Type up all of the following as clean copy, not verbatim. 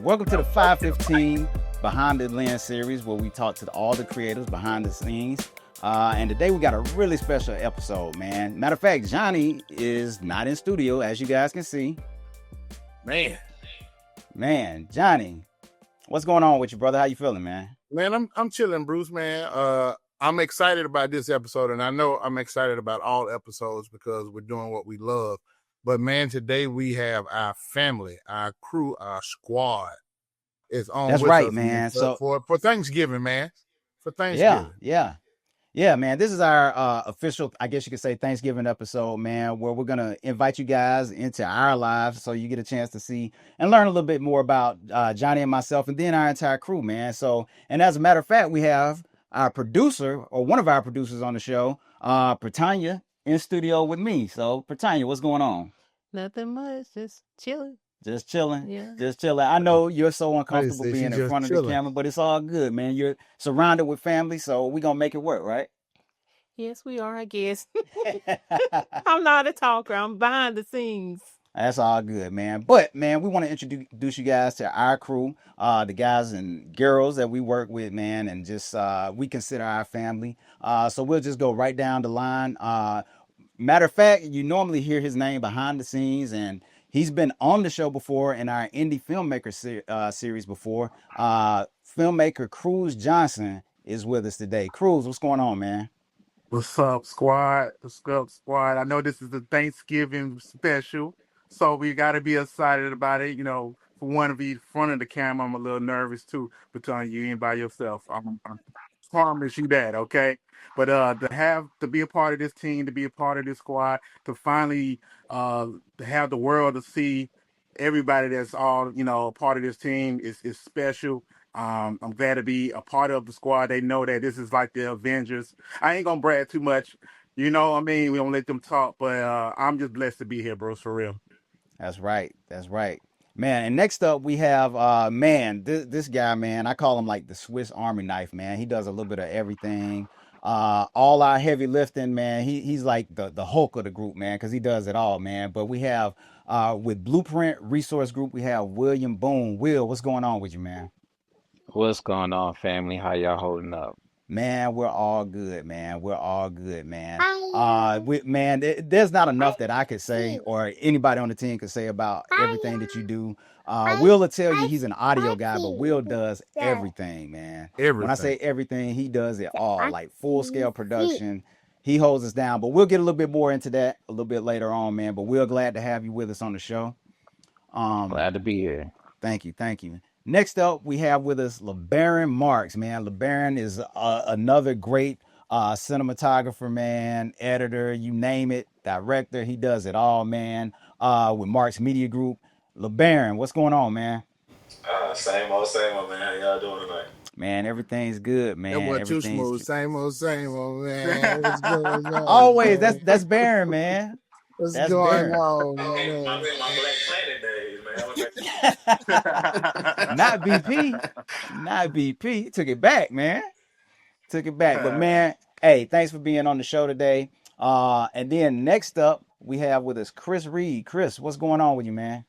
Welcome to the 515 Behind the Lens series, where we talk to all the creators behind the scenes. And today we got a really special episode, man. Matter of fact, Johnny is not in studio, as you guys can see. Man, Johnny, what's going on with you, brother? How you feeling, man? Man, I'm chilling, Bruce, man. I'm excited about this episode, and I know I'm excited about all episodes because we're doing what we love. But man, today we have our family, our crew, our squad is on. That's with right, us, man. For Thanksgiving, man. For Thanksgiving. Yeah, man. This is our official, I guess you could say, Thanksgiving episode, man, where we're gonna invite you guys into our lives so you get a chance to see and learn a little bit more about Johnny and myself, and then our entire crew, man. So, and as a matter of fact, we have our producer, or one of our producers on the show, Pratanya, in studio with me. So, Pratanya, what's going on? Nothing much, just chilling. Just chilling. Yeah. Just chilling. I know you're so uncomfortable She being in just front of the chilling. camera, but it's all good, man. You're surrounded with family, so we're gonna make it work, right? Yes, we are, I guess. I'm not a talker. I'm behind the scenes. That's all good, man. But, man, we want to introduce you guys to our crew, the guys and girls that we work with, man, and just we consider our family. So we'll just go right down the line. Matter of fact, you normally hear his name behind the scenes, and he's been on the show before in our indie filmmaker series before. Filmmaker Cruz Johnson is with us today. Cruz, what's going on, man? What's up, squad? What's up, squad? I know this is a Thanksgiving special, so we got to be excited about it. You know, for one to be in front of the camera, I'm a little nervous too, but telling you ain't by yourself. I promise you that, okay? But to be a part of this team, to be a part of this squad, to finally to have the world to see everybody that's all a part of this team is special. I'm glad to be a part of the squad. They know that this is like the Avengers. I ain't gonna brag too much, you know what I mean? We don't let them talk, but I'm just blessed to be here, bros, for real. That's right. That's right. Man, and next up we have this guy, man. I call him like the Swiss Army knife, man. He does a little bit of everything. All our heavy lifting, man. He's like the Hulk of the group, man, because he does it all, man. But we have with Blueprint Resource Group, we have William Boone. Will, what's going on with you, man? What's going on, family? How y'all holding up? Man, we're all good, man. We're all good, man. There's not enough that I could say or anybody on the team could say about everything that you do. Will tell you he's an audio guy, but Will does everything, man. Everything. When I say everything, he does it all, like full scale production. He holds us down, but we'll get a little bit more into that a little bit later on, man. But we're glad to have you with us on the show. Glad to be here. Thank you. Next up, we have with us LeBaron Marks, man. LeBaron is another great cinematographer, man, editor, you name it, director. He does it all, man, with Marks Media Group. LeBaron, what's going on, man? Same old, man. How y'all doing tonight? Man, everything's good, man. That wasn't too smooth. Same old, man. What's going on? Always, that's Baron, man. What's That's going Baron. on, Okay, man? my Black Planet days, man. Not BP. He took it back, man. But man, hey, thanks for being on the show today. And then next up, we have with us Chris Reed. Chris, what's going on with you, man?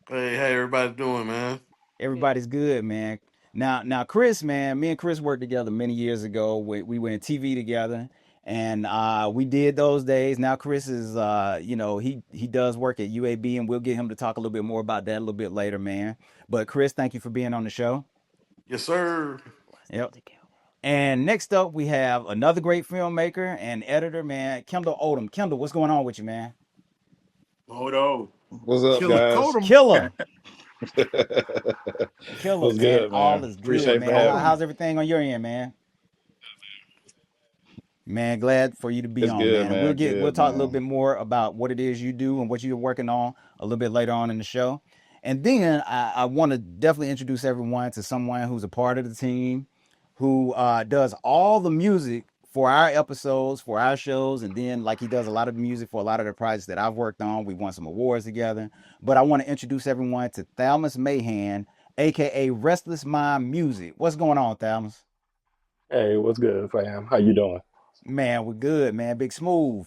Hey, how everybody doing, man? Everybody's good, man. Now, Chris, man, me and Chris worked together many years ago. We went TV together, and we did those days. Now Chris is, he does work at UAB, and we'll get him to talk a little bit more about that a little bit later, man. But Chris, thank you for being on the show. Yes, sir. Yep. And next up, we have another great filmmaker and editor, man, Kendall Odom. Kendall, what's going on with you, man? Odo. What's up, Killer guys? Codem. Killer, What's man. good, All man? is good, Appreciate man. for having me. How's everything on your end, man? Man, glad for you to be It's on, good, man. man. We'll Good, talk a little man. bit more about what it is you do and what you're working on a little bit later on in the show. And then I want to definitely introduce everyone to someone who's a part of the team, who does all the music for our episodes, for our shows, and then like he does a lot of music for a lot of the projects that I've worked on. We won some awards together. But I want to introduce everyone to Thalmus Mahan, aka Restless Mind Music. What's going on, Thalmus? Hey, what's good, fam? How you doing? Man, we're good, man. Big Smooth.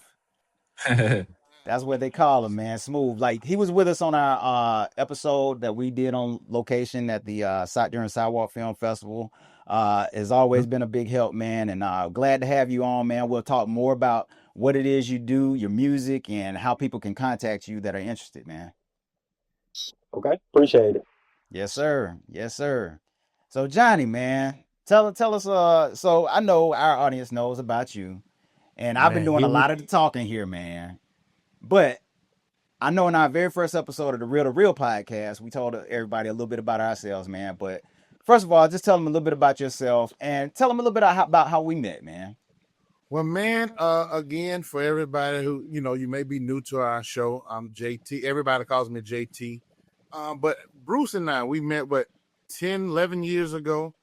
That's what they call him, man. Smooth. Like he was with us on our episode that we did on location at the during Sidewalk Film Festival. Has always been a big help, man, and glad to have you on, man. We'll talk more about what it is you do, your music, and how people can contact you that are interested, man. Okay, appreciate it. Yes, sir. Yes, sir. So Johnny, man, tell us. So I know our audience knows about you, and I've been Man, doing a hit me. lot of the talking here, man. But I know in our very first episode of the Real to Real podcast, we told everybody a little bit about ourselves, man. But first of all, just tell them a little bit about yourself and tell them a little bit about how we met, man. Well, man, again, for everybody who, you may be new to our show, I'm JT. Everybody calls me JT. But Bruce and I, we met, 10, 11 years ago.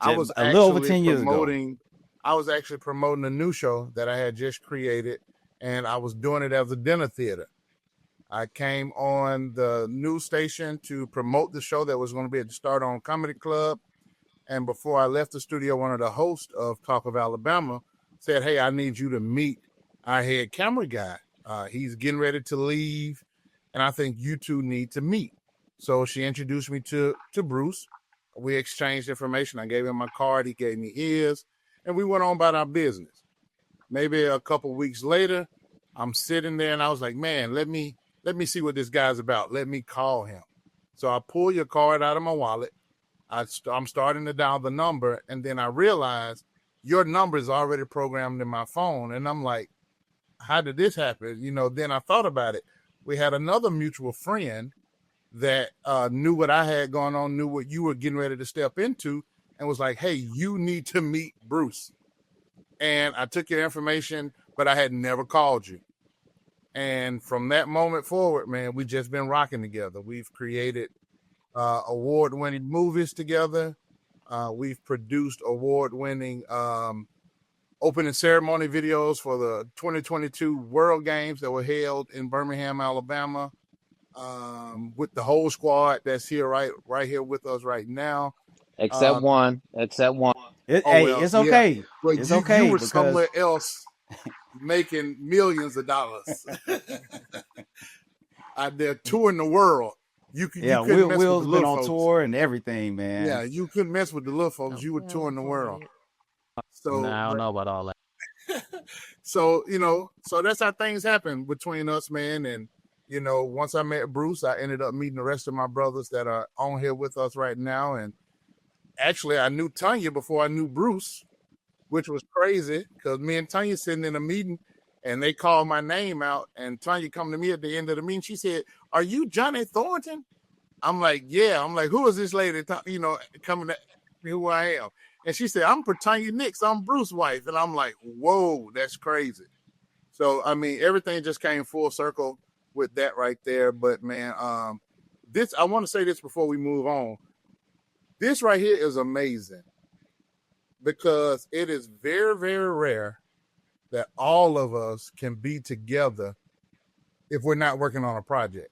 I was a little over 10 years ago. I was actually promoting a new show that I had just created, and I was doing it as a dinner theater. I came on the news station to promote the show that was going to be at the Start On Comedy Club. And before I left the studio, one of the hosts of Talk of Alabama said, "Hey, I need you to meet our head camera guy. He's getting ready to leave, and I think you two need to meet." So she introduced me to Bruce. We exchanged information. I gave him my card. He gave me his, and we went on about our business. Maybe a couple weeks later, I'm sitting there, and I was like, "Man, let me see what this guy's about. Let me call him." So I pull your card out of my wallet. I'm starting to dial the number, and then I realized your number is already programmed in my phone. And I'm like, how did this happen? Then I thought about it. We had another mutual friend that knew what I had going on, knew what you were getting ready to step into, and was like, "Hey, you need to meet Bruce." And I took your information, but I had never called you. And from that moment forward, man, we've just been rocking together. We've created award-winning movies together. We've produced award-winning opening ceremony videos for the 2022 World Games that were held in Birmingham, Alabama, with the whole squad that's here right here with us right now. Except one. It's okay. Yeah. Well, it's you okay were because somewhere else making millions of dollars. They're touring the world. You couldn't mess with the Will's been little on folks. tour and everything, man. Yeah, you couldn't mess with the little folks. You were touring the world. So Nah, I don't know about all that. So so that's how things happen between us, man. And once I met Bruce, I ended up meeting the rest of my brothers that are on here with us right now. And actually, I knew Tanya before I knew Bruce, which was crazy because me and Tanya sitting in a meeting, and they called my name out. And Tanya come to me at the end of the meeting. She said, "Are you Johnny Thornton?" I'm like, "Yeah." I'm like, "Who is this lady? Coming at me who I am?" And she said, "I'm Tanya Nix. I'm Bruce's wife." And I'm like, "Whoa, that's crazy." So I mean, everything just came full circle with that right there. But man, I want to say this before we move on. This right here is amazing because it is very, very rare that all of us can be together if we're not working on a project.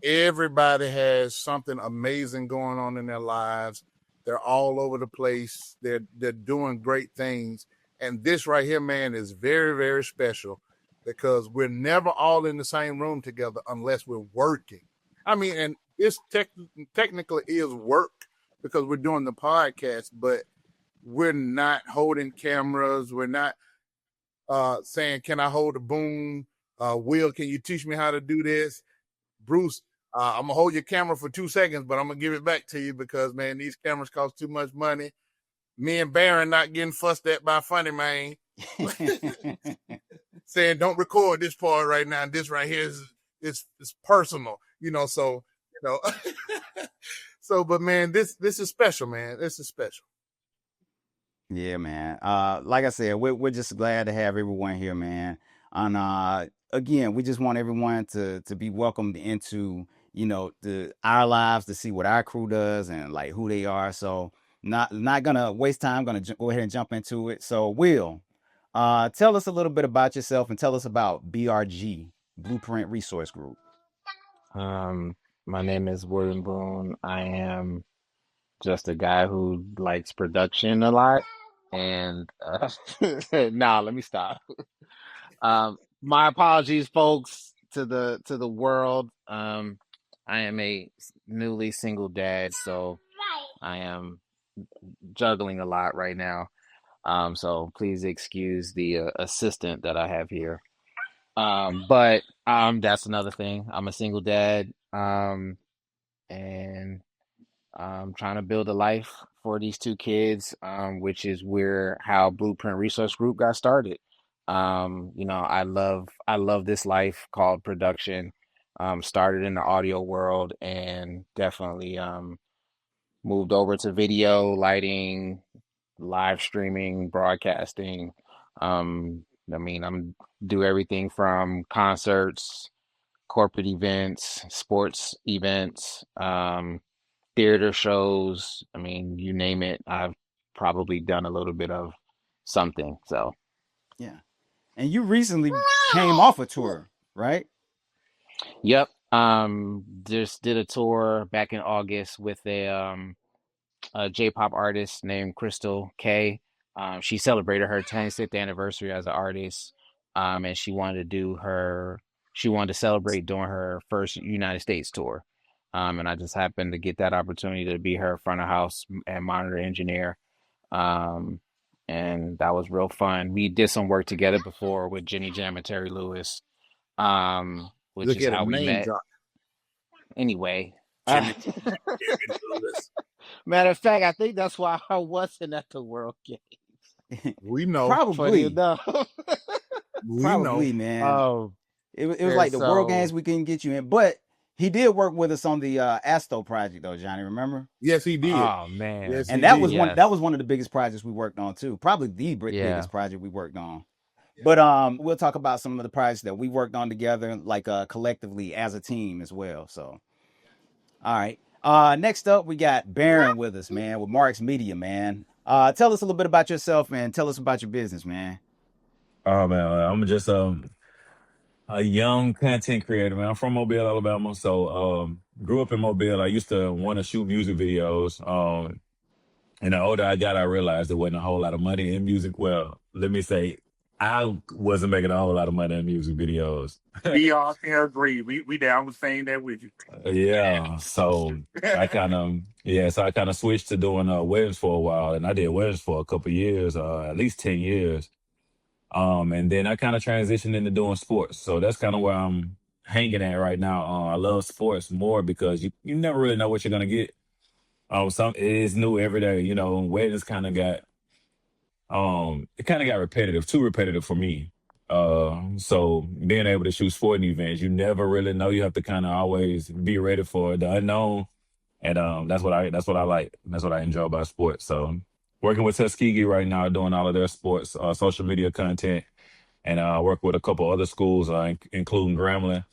Everybody has something amazing going on in their lives. They're all over the place. They're doing great things. And this right here, man, is very, very special because we're never all in the same room together unless we're working. I mean, and this technically is work because we're doing the podcast, but we're not holding cameras. We're not saying, "Can I hold a Boone? Will, can you teach me how to do this?" Bruce, I'm going to hold your camera for 2 seconds, but I'm going to give it back to you because, man, these cameras cost too much money. Me and Baron not getting fussed at by Funny Man. Saying, "Don't record this part right now. This right here is personal." So, but man, this is special, man. This is special. Yeah, man. Like I said, we're just glad to have everyone here, man. And again, we just want everyone to be welcomed into, our lives, to see what our crew does and like who they are. So not gonna waste time. Gonna go ahead and jump into it. So Will, tell us a little bit about yourself and tell us about BRG, Blueprint Resource Group. My name is William Boone. I am just a guy who likes production a lot. And let me stop. My apologies, folks, to the world. I am a newly single dad, so I am juggling a lot right now. So please excuse the assistant that I have here. But that's another thing. I'm a single dad. And trying to build a life for these two kids, which is where how Blueprint Resource Group got started. I love this life called production. Started in the audio world and definitely moved over to video, lighting, live streaming, broadcasting. I'm do everything from concerts, corporate events, sports events, theater shows. I mean, you name it, I've probably done a little bit of something. So, Yeah. And you recently came off a tour, right? yep. Just did a tour back in August with a J-pop artist named Crystal K. She celebrated her 26th anniversary as an artist, and she wanted to celebrate during her first United States tour. And I just happened to get that opportunity to be her front of house and monitor engineer. Um, and that was real fun. We did some work together before with Jenny Jam and Terry Lewis, which Look is at how him we name met. drop. Anyway, Jimmy Lewis. matter of fact, I think that's why I wasn't at the World Games. We know. Funny Probably. enough. We Probably, know. man. Oh, It was and like the World Games so we couldn't get you in, but he did work with us on the Asto project though, Johnny. Remember? Yes, he did. oh man, Yes, And he that did. was yes, one of the biggest projects we worked on too. Probably the yeah. biggest project we worked on. But we'll talk about some of the projects that we worked on together, like collectively as a team as well. So, all right. Next up, we got Baron with us, man, with Marks Media, man. Tell us a little bit about yourself, man. Tell us about your business, man. Oh man, I'm just a young content creator, man. I'm from Mobile, Alabama. So grew up in Mobile. I used to want to shoot music videos. And the older I got, I realized there wasn't a whole lot of money in music. Well, let me say, I wasn't making a whole lot of money in music videos. We all can agree. We down with saying that with you. Yeah. So I kind of switched to doing weddings for a while, and I did weddings for a couple years, at least 10 years. And then I kind of transitioned into doing sports. So that's kind of where I'm hanging at right now. I love sports more because you never really know what you're gonna get. Some it is new every day. Weddings kind of got it kind of got repetitive, too repetitive for me. So being able to shoot sporting events, you never really know. You have to kind of always be ready for the unknown, and that's what I like. That's what I enjoy about sports. So working with Tuskegee right now, doing all of their sports social media content, and I work with a couple other schools, including Grambling,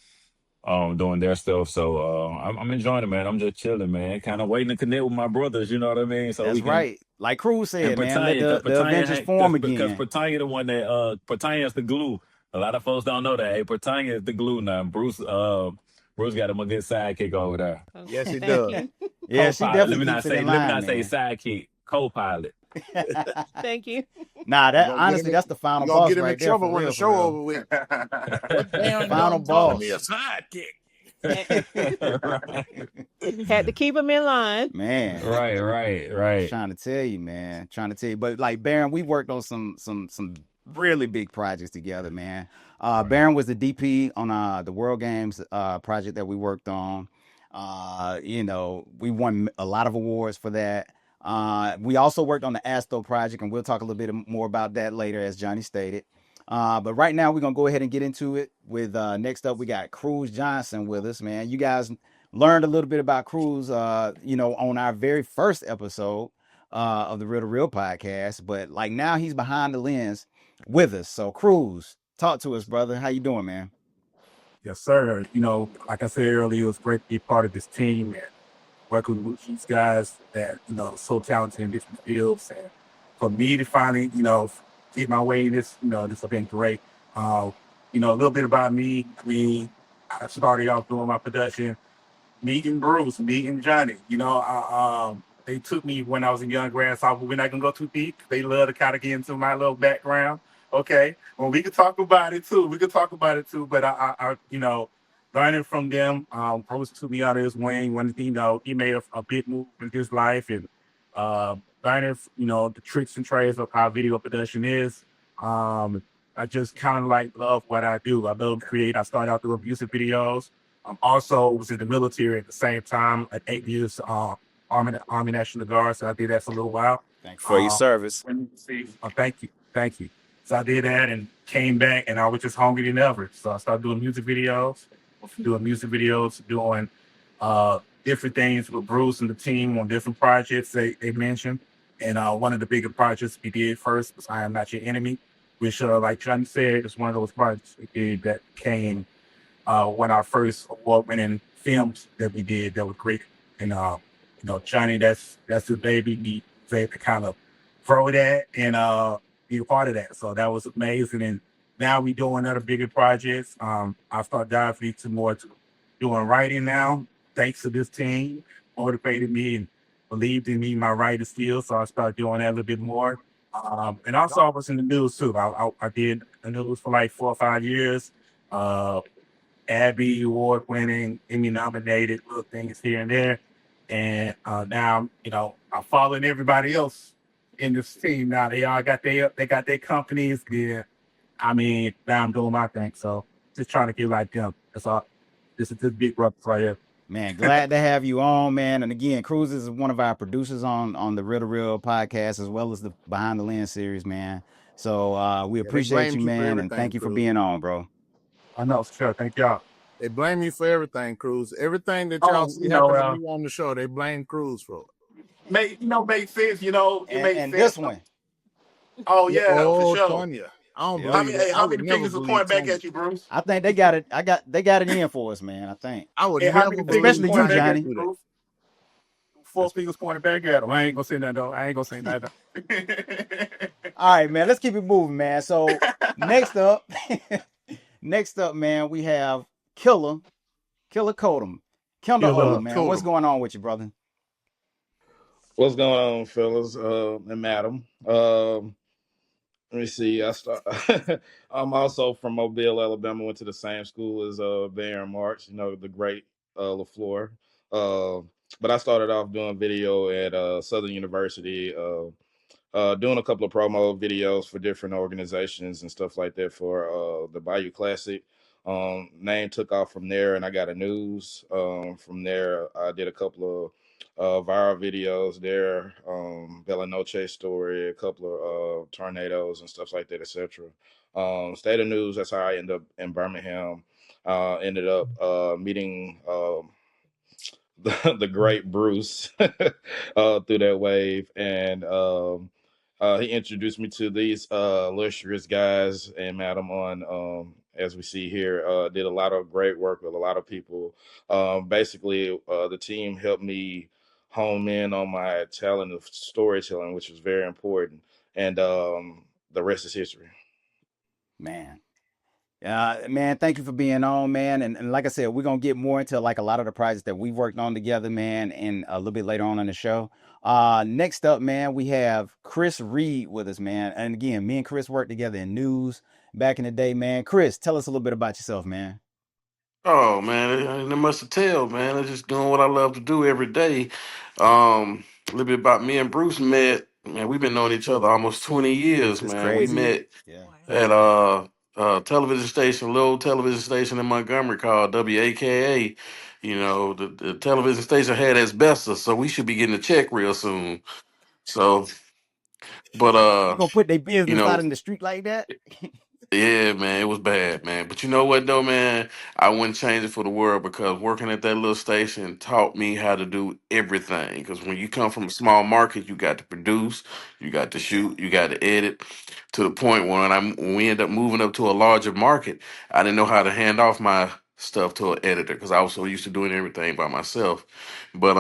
doing their stuff. So I'm enjoying it, man. I'm just chilling, man. Kind of waiting to connect with my brothers. You know what I mean? So That's we can. right. Like Cruz And said, man, let Patanya, the Avengers form because again. Patanya the one that Patanya is the glue. A lot of folks don't know that. Hey, Patanya is the glue now. Bruce got him a good sidekick over there. Yes, he Thank does. you. Yeah, she Co-pilot. definitely keeps it in Let me line, not say man. sidekick. Co-pilot. Thank you. Nah, that You're gonna get honestly, him- that's the final You're gonna boss get him right in there. trouble For when real, the for show real. over with. What damn Final done calling boss. me a sidekick? Had to keep him in line. Man. Right. Trying to tell you, man. Trying to tell you. But like Baron, we worked on some really big projects together, man. Baron was the DP on the World Games project that we worked on. We won a lot of awards for that. We also worked on the Asto project, and we'll talk a little bit more about that later, as Johnny stated. But right now, we're going to go ahead and get into it with next up, we got Cruz Johnson with us, man. You guys learned a little bit about Cruz, on our very first episode of the Real to Real podcast. But like now he's behind the lens with us. So Cruz, talk to us, brother. How you doing, man? Yes, sir. Like I said earlier, it was great to be part of this team and working with these guys that, so talented in different fields. And for me to finally, get my way in this, this has been great. A little bit about me. I started off doing my production, meeting Bruce, meeting Johnny. They took me when I was a young grasshopper. We're not going to go too deep. They love to kind of get into my little background. Okay, well, we could talk about it too. We could talk about it too. But learning from them, Bruce took me out of his wing when he made a big move in his life, and learning the tricks and trades of how video production is. I just kind of like love what I do. I love to create. I started out doing music videos. Also was in the military at the same time at 8 years. Army National Guard. So I did that for a little while. Thank you for your service. Thank you, thank you. So I did that and came back, and I was just hungry than ever. So I started doing doing different things with Bruce and the team on different projects they mentioned. And one of the bigger projects we did first was I Am Not Your Enemy, which, like Johnny said, is one of those projects we did that came one of our first award-winning films that we did that was great. And Johnny, that's his baby. He was able to kind of throw that and be a part of that. So that was amazing. And now we doing other bigger projects. I start diving into more to doing writing now, thanks to this team, motivated me and believed in me, my writing skills. So I started doing that a little bit more. And also I was in the news too. I did the news for like 4 or 5 years. Abby Award winning, Emmy nominated, little things here and there. And now, I'm following everybody else in this team. Now they all got their companies. Yeah. I mean, now I'm doing my thing. So just trying to get like them. That's all. This is the big brother right here. Man, glad to have you on, man. And again, Cruz is one of our producers on the Real to Real podcast, as well as the Behind the Lens series, man. So we Yeah, they appreciate blamed you, you for man, and everything, thank you for Cruz. being on, bro. I know, sure. Thank y'all. They blame you for everything, Cruz. Everything that y'all see happen to you on the show, they blame Cruz for it. Makes sense. It makes And sense. this one, Oh yeah, for sure. Tonya. I don't Yep. believe that. I How would many never fingers are believe pointing back Tonya. at you, Bruce? I think they got it. They got it in for us, man. I think. I would Hey, how never many believe fingers Especially you, pointing back Johnny. at you, Bruce? 4 fingers pointing back at him. I ain't gonna say that though. I ain't gonna say that. All right, man. Let's keep it moving, man. So next up, man, we have Killer Kodum. Kendall Odom, man. What's going on with you, brother? What's going on, fellas and madam? Let me see. I'm also from Mobile, Alabama. Went to the same school as Baron March. The great LaFleur. But I started off doing video at Southern University. Doing a couple of promo videos for different organizations and stuff like that for the Bayou Classic. Name took off from there, and I got a news. From there, I did a couple of viral videos there. Bella Noche story, a couple of tornadoes and stuff like that, etc. State of news. That's how I ended up in Birmingham. Ended up meeting. The great Bruce through that wave, and he introduced me to these illustrious guys and madam on as we see here. Did a lot of great work with a lot of people. Basically, the team helped me home in on my talent of storytelling, which was very important, and the rest is history. Man. Man, thank you for being on, man. And like I said, we're gonna get more into like a lot of the projects that we worked on together, man, and a little bit later on in the show. Next up, man, we have Chris Reed with us, man. And again, me and Chris worked together in news back in the day, man. Chris, tell us a little bit about yourself, man. Oh man, ain't that much to tell, man. I'm just doing what I love to do every day. A little bit about me and Bruce met. Man, we've been knowing each other almost 20 years, It's man. We crazy. met Yeah. at television station, little television station in Montgomery called WAKA. The television station had asbestos, so we should be getting a check real soon. So, but You gonna put their you business know, out in the street like that? yeah, man, it was bad, man. But you know what, though, man? I wouldn't change it for the world because working at that little station taught me how to do everything. Because when you come from a small market, you got to produce, you got to shoot, you got to edit. To the point when we end up moving up to a larger market, I didn't know how to hand off my stuff to an editor because I was so used to doing everything by myself. But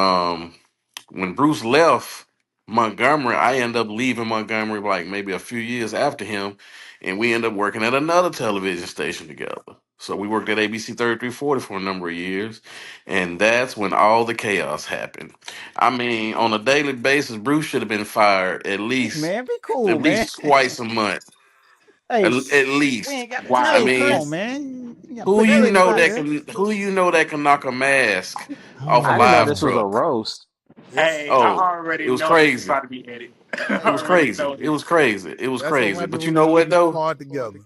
when Bruce left Montgomery, I ended up leaving Montgomery like maybe a few years after him, and we ended up working at another television station together. So we worked at ABC 3340 for a number of years, and that's when all the chaos happened. I mean, on a daily basis, Bruce should have been fired Man, be cool, at man. least twice a month. Hey, At we least. ain't got the I Wow. time. Come mean, on, man. You gotta who put the you business know out that there. can knock a mask off a I didn't know live this Oh, was a truck? roast. Yep. Hey, I Oh, it already was know this is crazy. about to be edited. I It was already crazy. know It this. was crazy. It was That's what crazy. happens But you when know we what get though? smart together.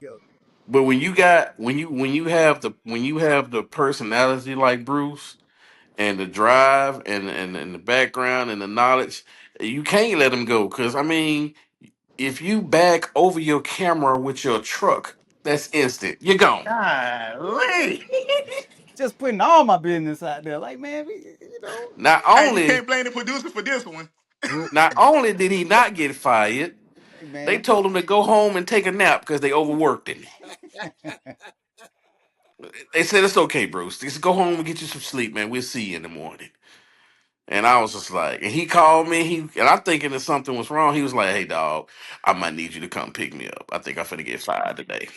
But when you got when you have the personality like Bruce and the drive and the background and the knowledge, you can't let him go. Cause I mean, if you back over your camera with your truck, that's instant. You're gone. Golly. just putting all my business out there. Like, man, you know, Not Hey, you only can't blame the producer for this one. Mm. not only did he not get fired, hey, they man. told him to go home and take a nap because they overworked him. They said it's okay, Bruce. Just go home and get you some sleep, man. We'll see you in the morning. And I was just like, and he called me. And I'm thinking that something was wrong. He was like, "Hey, dog, I might need you to come pick me up. I think I'm finna get fired today."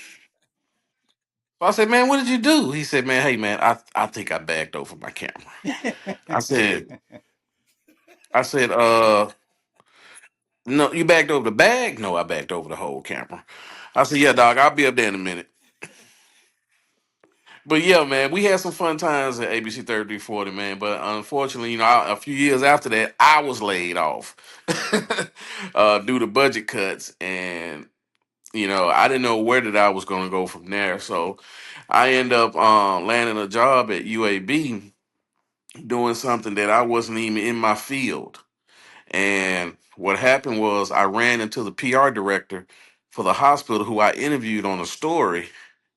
So I said, "Man, what did you do?" He said, "Man, hey, man, I think I backed over my camera." I said, I said, no, you backed over the bag? No, I backed over the whole camera. I said, "Yeah, dog, I'll be up there in a minute." But yeah, man, we had some fun times at ABC 3340, man. But unfortunately, a few years after that, I was laid off due to budget cuts, and I didn't know where that I was going to go from there. So I end up landing a job at UAB doing something that I wasn't even in my field. And what happened was I ran into the PR director for the hospital who I interviewed on a story,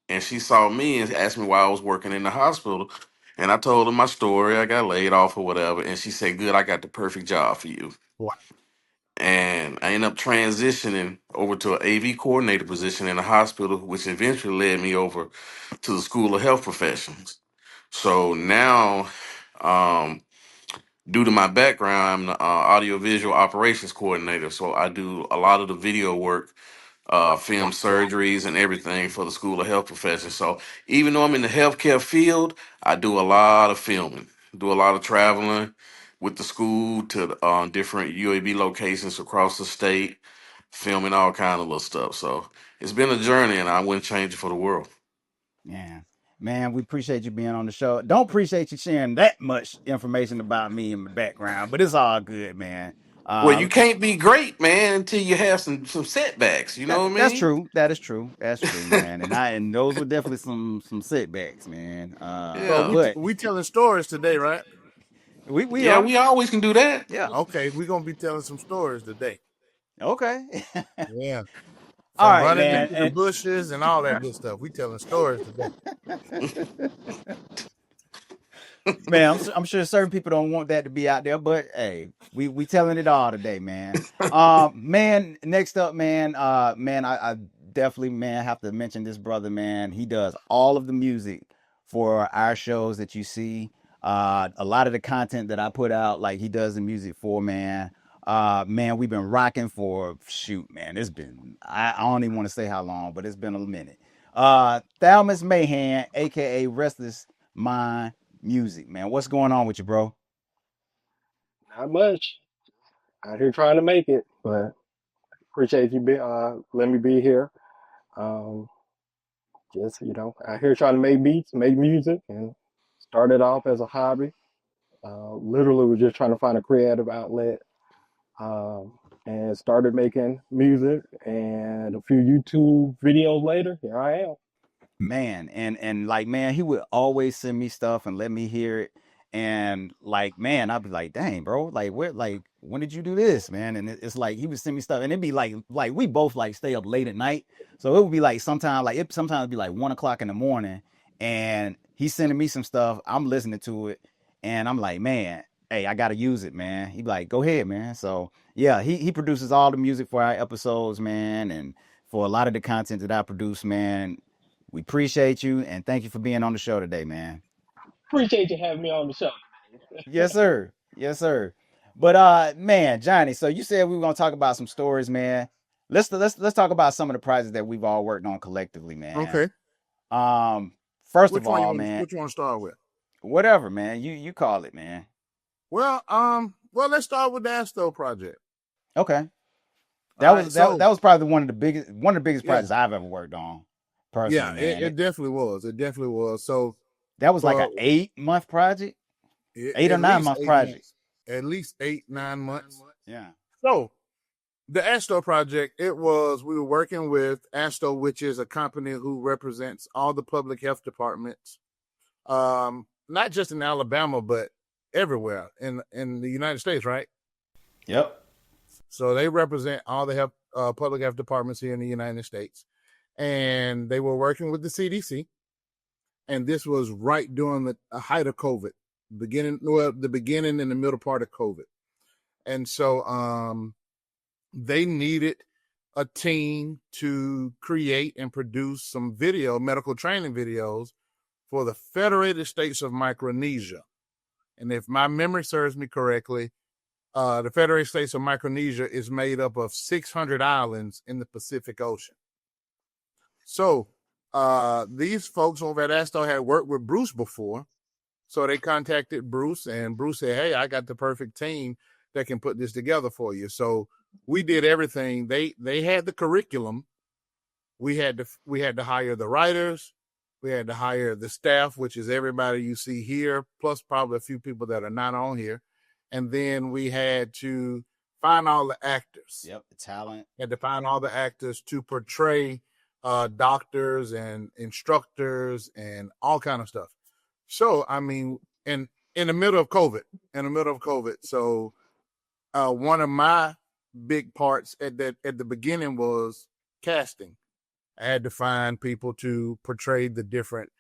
and she saw me and asked me why I was working in the hospital. And I told her my story. I got laid off or whatever. And she said, "Good, I got the perfect job for you." Wow. And I ended up transitioning over to an AV coordinator position in the hospital, which eventually led me over to the School of Health Professions. So now, um, due to my background, I'm the audiovisual operations coordinator. So I do a lot of the video work, film surgeries and everything for the School of Health Professions. So even though I'm in the healthcare field, I do a lot of filming, do a lot of traveling with the school to different UAB locations across the state, filming all kind of little stuff. So it's been a journey, and I wouldn't change it for the world. Yeah. Man, we appreciate you being on the show. Don't appreciate you sharing that much information about me in the background, but it's all good, man. Well, you Uh, can't be great, man, until you have some setbacks. You know what I that's mean? true. That is true. That's true, man. And those were definitely some setbacks, man. So Yeah, But we telling stories today, right? we yeah, are. we always can do that. Yeah. Okay, we're gonna be telling some stories today. Okay. Yeah. All From right, running man. into the bushes and all that good stuff. We telling stories today. Man, I'm sure certain people don't want that to be out there, but hey, we telling it all today, man. Man, next up, man, I definitely, man, have to mention this brother, man. He does all of the music for our shows that you see. A lot of the content that I put out, like he does the music for, man. Man, we've been rocking for shoot, man. It's been I don't even want to say how long, but it's been a minute. Thalmus Mayhan, aka Restless Mind Music, man. What's going on with you, bro? Not much. Out here trying to make it, but appreciate you letting me be here. Um, just out here trying to make beats, make music, and started off as a hobby. Literally was just trying to find a creative outlet, and started making music. And a few YouTube videos later, here I am. Man, and like, man, he would always send me stuff and let me hear it. And like, man, I'd be like, dang, bro, like, where, like, when did you do this, man? And it's like he would send me stuff, and it'd be like we both like stay up late at night, so it would be like sometimes, like it sometimes be like 1 o'clock in the morning, and he's sending me some stuff. I'm listening to it, and I'm like, man, hey, I gotta use it, man. He'd be like, go ahead, man. So yeah, he produces all the music for our episodes, man, and for a lot of the content that I produce, man. We appreciate you and thank you for being on the show today, man. Appreciate you having me on the show. Yes, sir. Yes, sir. But man, Johnny, so you said we were gonna talk about some stories, man. Let's talk about some of the projects that we've all worked on collectively, man. Okay. Um, first of all, man, Which one to start with? whatever, man. You call it, man. Well, let's start with the Astro project. Okay. That All was right, so that was probably one of the biggest yeah, projects I've ever worked on, personally, yeah, man. it definitely was. It definitely was. So That was like for an 8-month project, eight or at nine least month 8 months, project. at least 8, 9 months. Yeah. So the Asto project, we were working with Asto, which is a company who represents all the public health departments, not just in Alabama, but everywhere in the United States, right? Yep. So they represent all the health, public health departments here in the United States. And they were working with the CDC. And this was right during the height of COVID, the beginning and the middle part of COVID. And so they needed a team to create and produce some medical training videos for the Federated States of Micronesia. And if my memory serves me correctly, the Federated States of Micronesia is made up of 600 islands in the Pacific Ocean. So these folks over at Asto had worked with Bruce before. So they contacted Bruce, and Bruce said, hey, I got the perfect team that can put this together for you. So we did everything. They had the curriculum. We had to hire the writers. We had to hire the staff, which is everybody you see here, plus probably a few people that are not on here. And then we had to find all the actors. Yep, the talent. Had to find all the actors to portray doctors and instructors and all kind of stuff. So, I mean, in the middle of COVID. So one of my big parts at the beginning was casting. I had to find people to portray the different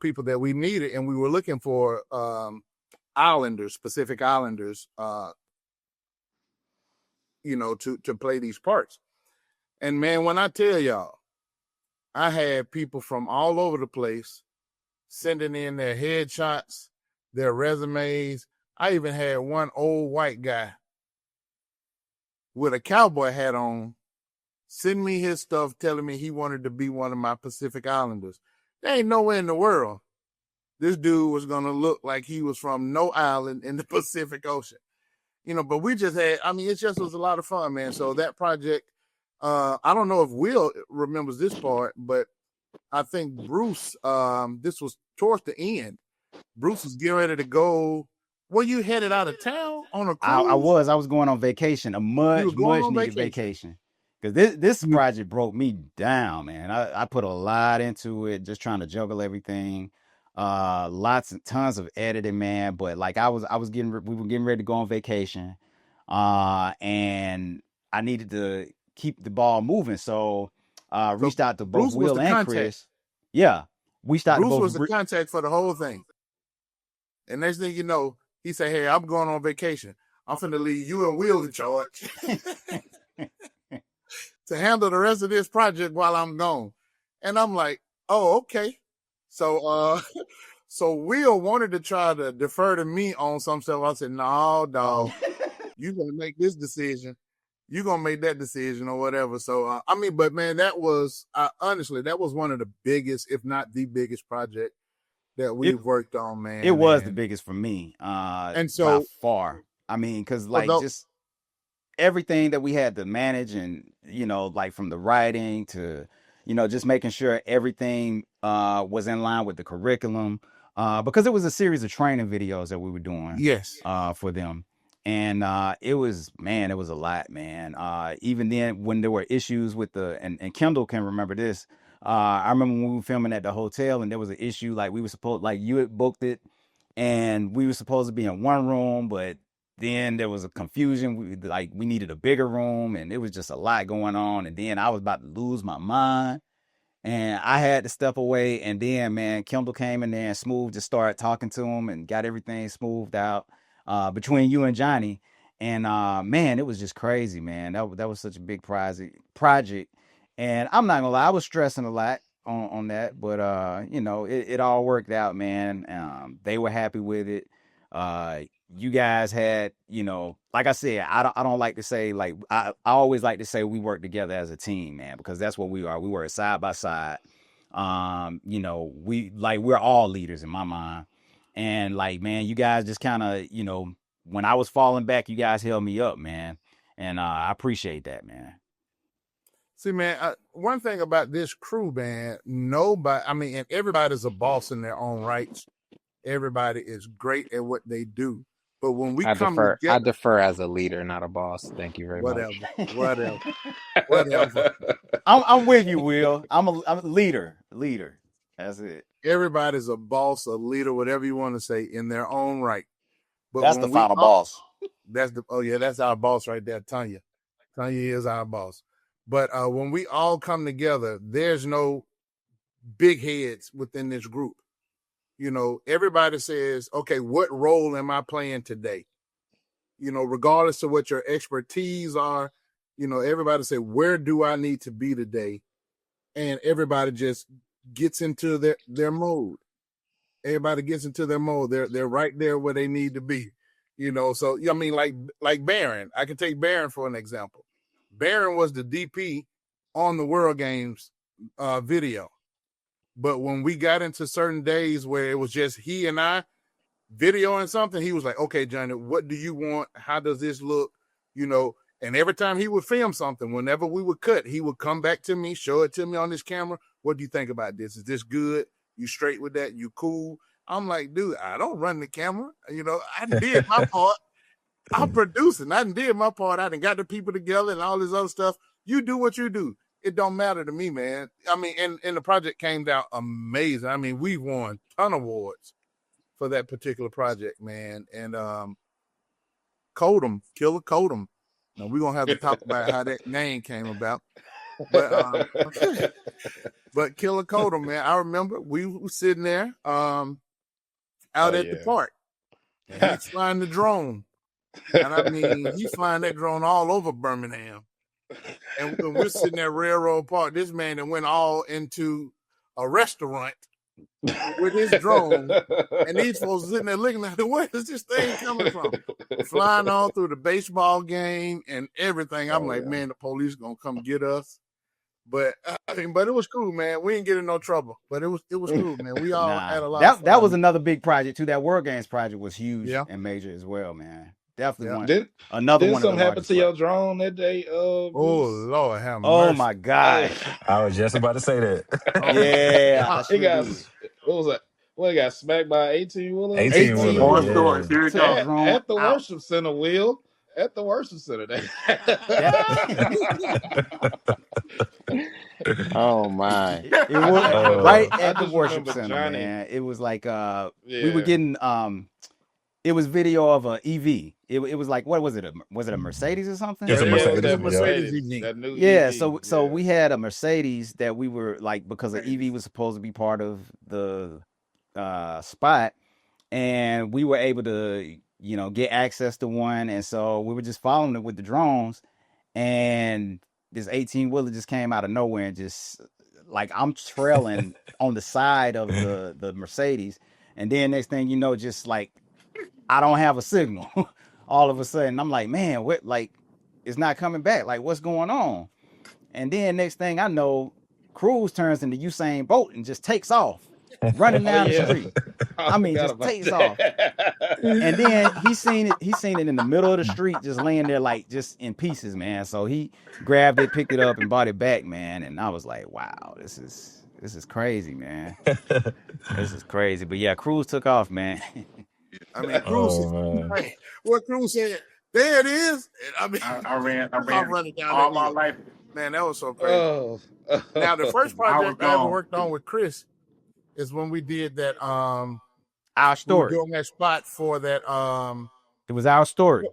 people that we needed, and we were looking for Pacific Islanders, to play these parts. And man, when I tell y'all, I had people from all over the place sending in their headshots, their resumes. I even had one old white guy with a cowboy hat on send me his stuff telling me he wanted to be one of my Pacific Islanders. There ain't nowhere in the world this dude was going to look like he was from no island in the Pacific Ocean. But we just had, it just was a lot of fun, man. So that project, I don't know if Will remembers this part, but I think Bruce, this was towards the end. Bruce was getting ready to go. Were you headed out of town on a cruise? I was going on vacation, a much needed vacation. Because this project broke me down, man. I put a lot into it, just trying to juggle everything. Lots and tons of editing, man. But like we were getting ready to go on vacation. And I needed to keep the ball moving. So reached out to both Will and Chris. Yeah. Bruce was the contact for the whole thing. And next thing you know, he said, hey, I'm going on vacation. I'm finna leave you and Will in charge to handle the rest of this project while I'm gone. And I'm like, oh, okay. So so Will wanted to try to defer to me on some stuff. I said, no, dog, you're gonna make this decision. You're gonna make that decision or whatever. So but man, that was honestly, that was one of the biggest, if not the biggest project that we've worked on, man. It was the biggest for me. And so by far. Because just everything that we had to manage, and like from the writing to just making sure everything was in line with the curriculum, because it was a series of training videos that we were doing. Yes. For them. And it was a lot, man. Even then, when there were issues with and Kendall can remember this. I remember when we were filming at the hotel, and there was an issue. Like you had booked it, and we were supposed to be in one room, but then there was a confusion. We needed a bigger room, and it was just a lot going on. And then I was about to lose my mind, and I had to step away. And then, man, Kendall came in there, and Smooth just started talking to him and got everything smoothed out between you and Johnny. And man, it was just crazy, man. That was such a big project. And I'm not gonna lie, I was stressing a lot on that, but it all worked out, man. They were happy with it. You guys had, like I said, I don't like to say, like, I always like to say we work together as a team, man, because that's what we are. We work side by side. We're all leaders in my mind. And like, man, you guys just kind of, when I was falling back, you guys held me up, man. And I appreciate that, man. See, man, one thing about this crew, man, and everybody's a boss in their own rights. Everybody is great at what they do. But when we come I together, defer as a leader, not a boss. Thank you very much. whatever. I'm with you, Will. I'm a leader. That's it. Everybody's a boss, a leader, whatever you want to say, in their own right. But That's the final boss. That's our boss right there, Tanya. Tanya is our boss. But when we all come together, there's no big heads within this group. You know, everybody says, okay, what role am I playing today? You know, regardless of what your expertise are, you know, everybody say, where do I need to be today? And everybody just gets into their mode. Everybody gets into their mode. They're right there where they need to be. You know, so I mean, like Barron. I can take Barron for an example. Barron was the DP on the World Games video. But when we got into certain days where it was just he and I videoing something, he was like, okay, Johnny, what do you want? How does this look? You know, and every time he would film something, whenever we would cut, he would come back to me, show it to me on this camera. What do you think about this? Is this good? You straight with that? You cool? I'm like, dude, I don't run the camera. You know, I did my part. I'm producing. I did my part. I done got the people together and all this other stuff. You do what you do. It don't matter to me, man. I mean, and the project came out amazing. I mean, we won a ton of awards for that particular project, man. And Killer Codem. Now we're gonna have to talk about how that name came about. But Killer Codem, man, I remember we were sitting there out at the park. And he's flying the drone. And I mean, he's flying that drone all over Birmingham. And when we're sitting at Railroad Park, this man that went all into a restaurant with his drone, and these folks sitting there looking at it. Where is this thing coming from? Flying all through the baseball game and everything. I'm like, man, the police gonna come get us. But but it was cool, man. We didn't get in no trouble, but it was cool, man. We all had a lot of fun. That was another big project too. That World Games project was huge and major as well, man. Definitely one. Did something happen to your drone that day? Oh Lord, have mercy. Oh my God! I was just about to say that. Yeah, it got what was that? Well, it got smacked by 18 wheeler. 18 wheeler. Story. Here it goes. At the worship center, Will. At the worship center. Oh my! It was right at the worship center, Johnny. Man. It was like we were getting it was video of a EV. It was like, what was it? Was it a Mercedes or something? It's a Mercedes. Mercedes that new EV. So EV. we had a Mercedes that we were like, because the EV was supposed to be part of the spot, and we were able to, you know, get access to one, and so we were just following it with the drones, and this 18 wheeler just came out of nowhere and just like, I'm trailing on the side of the Mercedes, and then next thing you know, just like, I don't have a signal. All of a sudden, I'm like, man, what? Like, it's not coming back. Like, what's going on? And then next thing I know, Cruz turns into Usain Bolt and just takes off, running down the street. I mean, just takes off. And then he seen it in the middle of the street, just laying there like just in pieces, man. So he grabbed it, picked it up, and brought it back, man. And I was like, wow, this is crazy, man. This is crazy. But yeah, Cruz took off, man. I mean, Cruz. What Cruz said, there it is. And I ran running down all my life. Man, that was so crazy. Now, the first project I ever worked on with Chris is when we did that. Our Story. We were doing that spot for that. It was Our Story.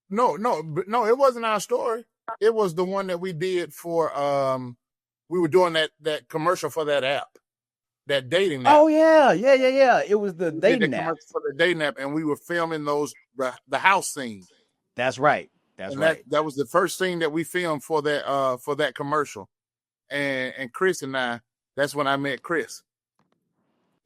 No, it wasn't Our Story. It was the one that we did for. We were doing that commercial for that app. That dating app. Oh yeah. It was the dating app. For the dating app, and we were filming the house scene. That's right. That was the first scene that we filmed for that commercial, and Chris and I. That's when I met Chris,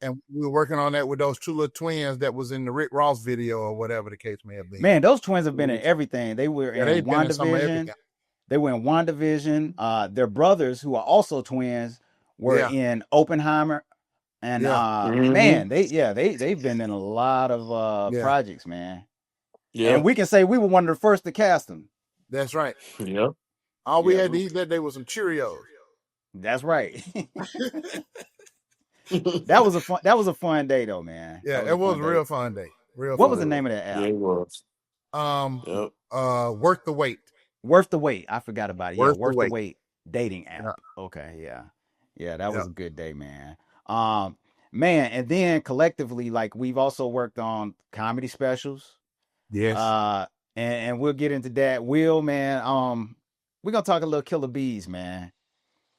and we were working on that with those two little twins that was in the Rick Ross video or whatever the case may have been. Man, those twins have been in everything. They were in WandaVision. They were in WandaVision. Their brothers, who are also twins, were in Oppenheimer. And man, they've been in a lot of projects, man. Yeah. And we can say we were one of the first to cast them. That's right. Yep. All we Yeah. had to eat that day was some Cheerios. That's right. That was a fun day though, man. Yeah, That was it a was fun a day. real fun day. Real What was fun the day. name of that Yeah, app? it was. Um, Yep. Worth the wait. Worth the Wait. I forgot about it. Yeah, Worth the Worth the wait. Wait dating Yeah, app. Okay, yeah. Yeah, that yeah. was a good day, man. Um, man, and then collectively, like we've also worked on comedy specials. Yes. Uh and we'll get into that. Will, man, we're gonna talk a little Killer Bees, man.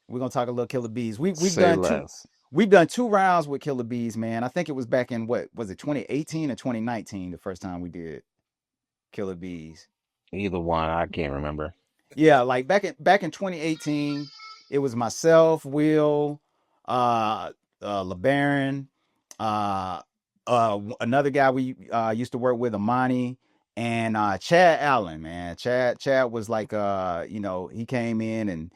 We're gonna talk a little Killer Bees. Say less. We've done 2 rounds with Killer Bees, man. I think it was back in what was it 2018 or 2019 the first time we did Killer Bees. Either one, I can't remember. Yeah, like back in 2018, it was myself, Will, uh, LeBaron, uh, another guy we used to work with, Amani, and Chad Allen. Man, Chad was like, he came in and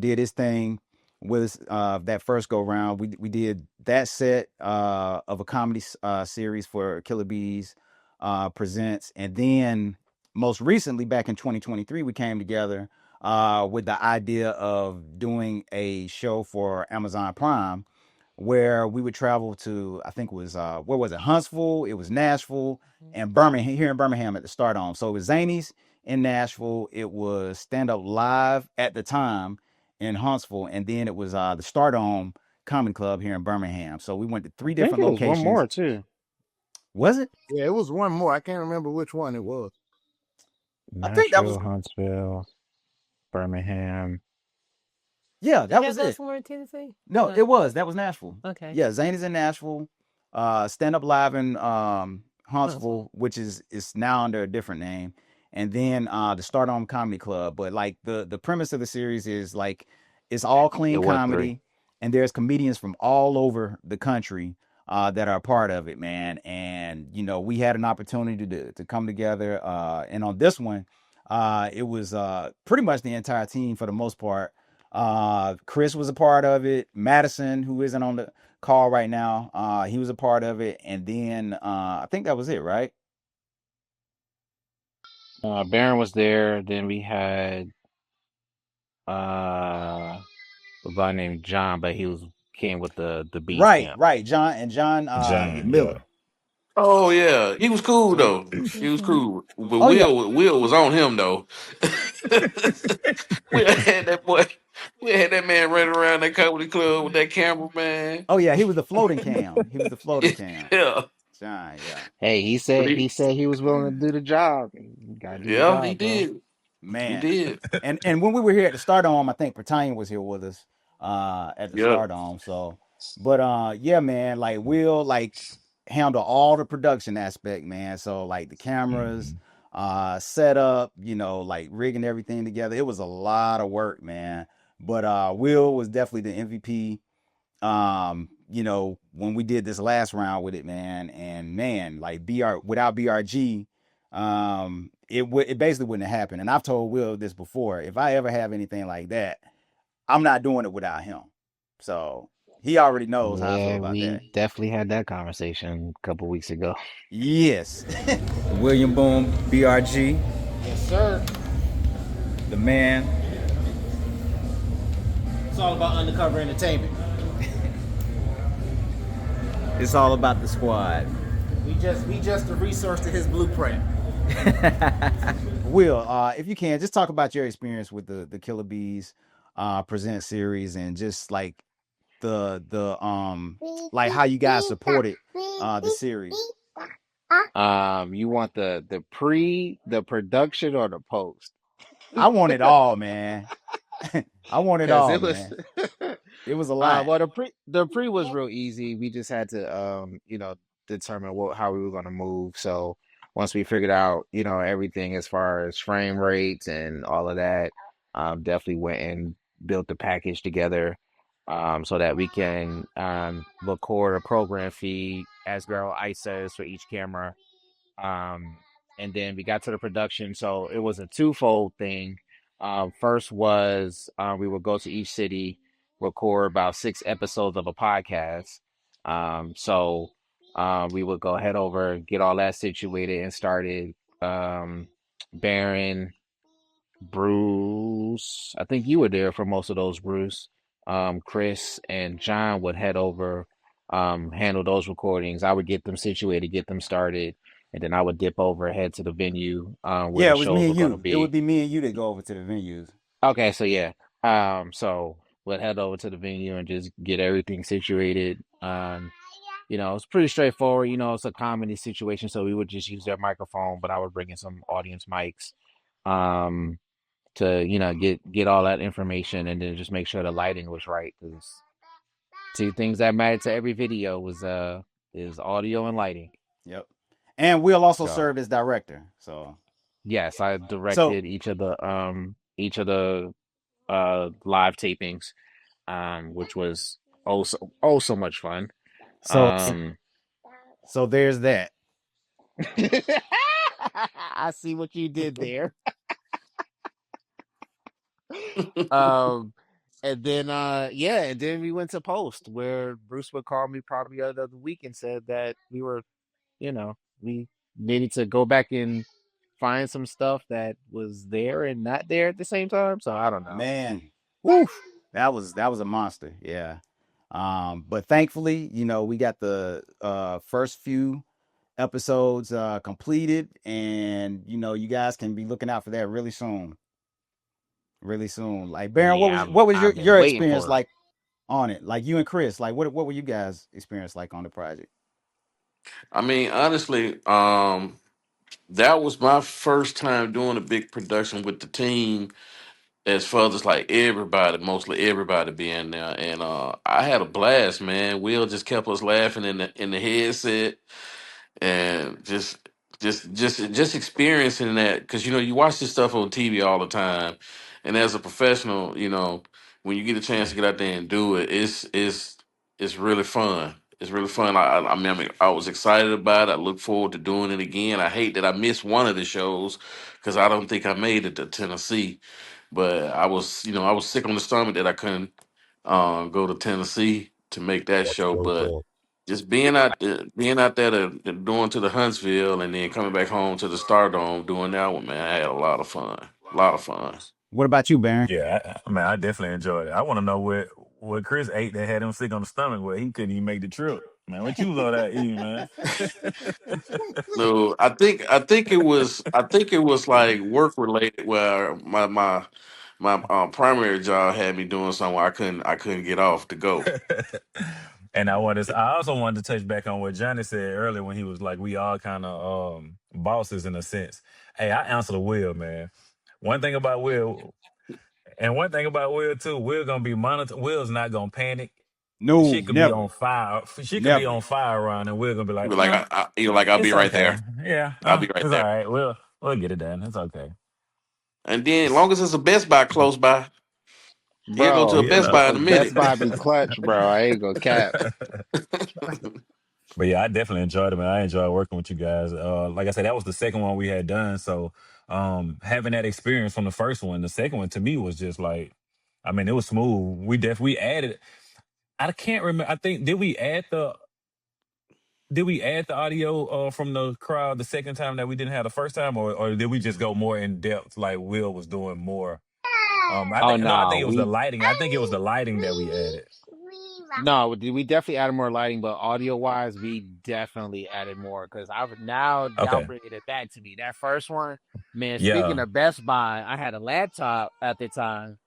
did his thing with us, that first go round. We did that set of a comedy series for Killer Bees presents, and then most recently back in 2023 we came together with the idea of doing a show for Amazon Prime where we would travel to, I think it was where was it, Huntsville, it was Nashville, and Birmingham, here in Birmingham at the Stardome. So it was Zany's in Nashville, it was Stand Up Live at the time in Huntsville, and then it was the Stardome Comedy Club here in Birmingham. So we went to 3 I think different it was one locations. more too. Was it? Yeah, it was one more. I can't remember which one it was. I think that Nashville, was, Huntsville, Birmingham. yeah, Did that that was go it. somewhere in Tennessee? No, No. that was Nashville. Okay. Yeah, Zane is in Nashville. Stand Up Live in Huntsville, Huntsville. which is now under a different name. And then the Stardom Comedy Club. But like the premise of the series is like it's all It clean was 3. comedy, and there's comedians from all over the country that are a part of it, man. And we had an opportunity to come together. And on this one, it was pretty much the entire team for the most part. Chris was a part of it. Madison, who isn't on the call right now, he was a part of it. And then I think that was it, right? Baron was there. Then we had a guy named John, but he came with the beat Right, camp. right. John John, Miller. yeah. Oh yeah, he was cool though. He was Mhm. cool, but Oh yeah. Will was on him though. we had that boy. We had that man running around that comedy club with that camera, man. Oh yeah, he was the floating cam. He was the floating cam. Yeah, John, yeah. Hey, he but said he was willing to do the job. You gotta do the yeah, he job, bro. did. He Man. did. And when we were here at the Stardome, I think Pertanian was here with us at the Yep. Stardome. So but yeah, man, like we'll like handle all the production aspect, man. So like the cameras, Hmm. setup, like rigging everything together. It was a lot of work, man. But Will was definitely the MVP. When we did this last round with it, man, and man, like without BRG, it basically wouldn't have happened. And I've told Will this before. If I ever have anything like that, I'm not doing it without him. So he already knows how I feel Yeah, about that. we definitely had that conversation a couple weeks ago. Yes. William Boone, BRG, Yes, sir. the man. It's all about undercover entertainment. It's all about the squad. We just the resource to his blueprint. Will, if you can, just talk about your experience with the Killer Bees present series and just like the like how you guys supported the series. You want the the production or the post? I want it all, man. I want it Because all, it was man. It was a lot. well the pre was real easy. We just had to determine how we were gonna move. So once we figured out, everything as far as frame rates and all of that, definitely went and built the package together so that we can record a program feed as Girl Ice says for each camera. Um, and then we got to the production. So it was a twofold thing. First was we would go to each city, record about 6 episodes of a podcast. We would go head over, get all that situated and started. Baron, Bruce, I think you were there for most of those, Bruce. Chris and John would head over, handle those recordings. I would get them situated, get them started, and then I would dip over, head to the venue, where Yeah, the it was me shows were and going to you. It would be. be me and you that go over to the venues. Okay, so yeah. So we'd head over to the venue and just get everything situated. It's pretty straightforward. It's a comedy situation, so we would just use their microphone, but I would bring in some audience mics, um, to get all that information, and then just make sure the lighting was right. Because two things that matter to every video is audio and lighting. Yep. And Will also So served as director. So yes, I so directed each of the live tapings, which was so much fun. so Um, so there's that. I see what you did there. Um, and then and then we went to post where Bruce would call me probably the other week and said that we needed to go back and find some stuff that was there and not there at the same time. So I don't know. Man. Woof. That was a monster. Yeah. But thankfully, we got the first few episodes completed, and you guys can be looking out for that really soon. Really soon. Like Baron, what Yeah, was what was your I've been your waiting experience for it. like on it? Like you and Chris, like what were you guys experience like on the project? I mean, honestly, that was my first time doing a big production with the team. As far as like everybody, mostly everybody being there, and I had a blast, man. Will just kept us laughing in the headset, and just experiencing that, because you watch this stuff on TV all the time, and as a professional, when you get a chance to get out there and do it, it's really fun. It's really fun. I was excited about it. I look forward to doing it again. I hate that I missed one of the shows because I don't think I made it to Tennessee, but I was sick on the stomach that I couldn't go to Tennessee to make that That's show, so but cool. just being out there doing to the Huntsville and then coming back home to the Stardome doing that one, man, I had a lot of fun. A lot of fun. What about you, Baron? Yeah, I definitely enjoyed it. I want to know what Chris ate that had him sick on the stomach where he couldn't even make the trip. Man, what you was all that eating, man? No, I think it was like work related where my primary job had me doing something where I couldn't get off to go. And I also wanted to touch back on what Johnny said earlier when he was like, we all kind of bosses in a sense. Hey, I answer the Will, man. One thing about Will, and one thing about Will too, Will gonna be monitored. Will's not gonna panic. No, Shit could be never. on fire. Shit could be Never. on fire around, and Will gonna be You like, were like, I'll be it's right okay. there. Yeah, I'll be it's right all there. right. We'll get it done. It's okay. And then, as long as it's a Best Buy close by, he'll go to Bro, a Yeah, Best no. Buy in a Best minute. Buy be clutch, bro. I ain't gonna cap. But yeah, I definitely enjoyed it, man. I enjoyed working with you guys. Like I said, that was the second one we had done. So having that experience from the first one, the second one to me was just like, I mean, it was smooth. We added. I can't remember. I think did we add the audio from the crowd the second time that we didn't have the first time, or did we just go more in depth like Will was doing more? I Oh think no, I no, think it was the lighting. I think it was the lighting that we added. we definitely added more lighting, but audio wise, we definitely added more because I've now y'all Okay. bringing it back to me. That first one, man. Speaking Yeah. of Best Buy, I had a laptop at the time.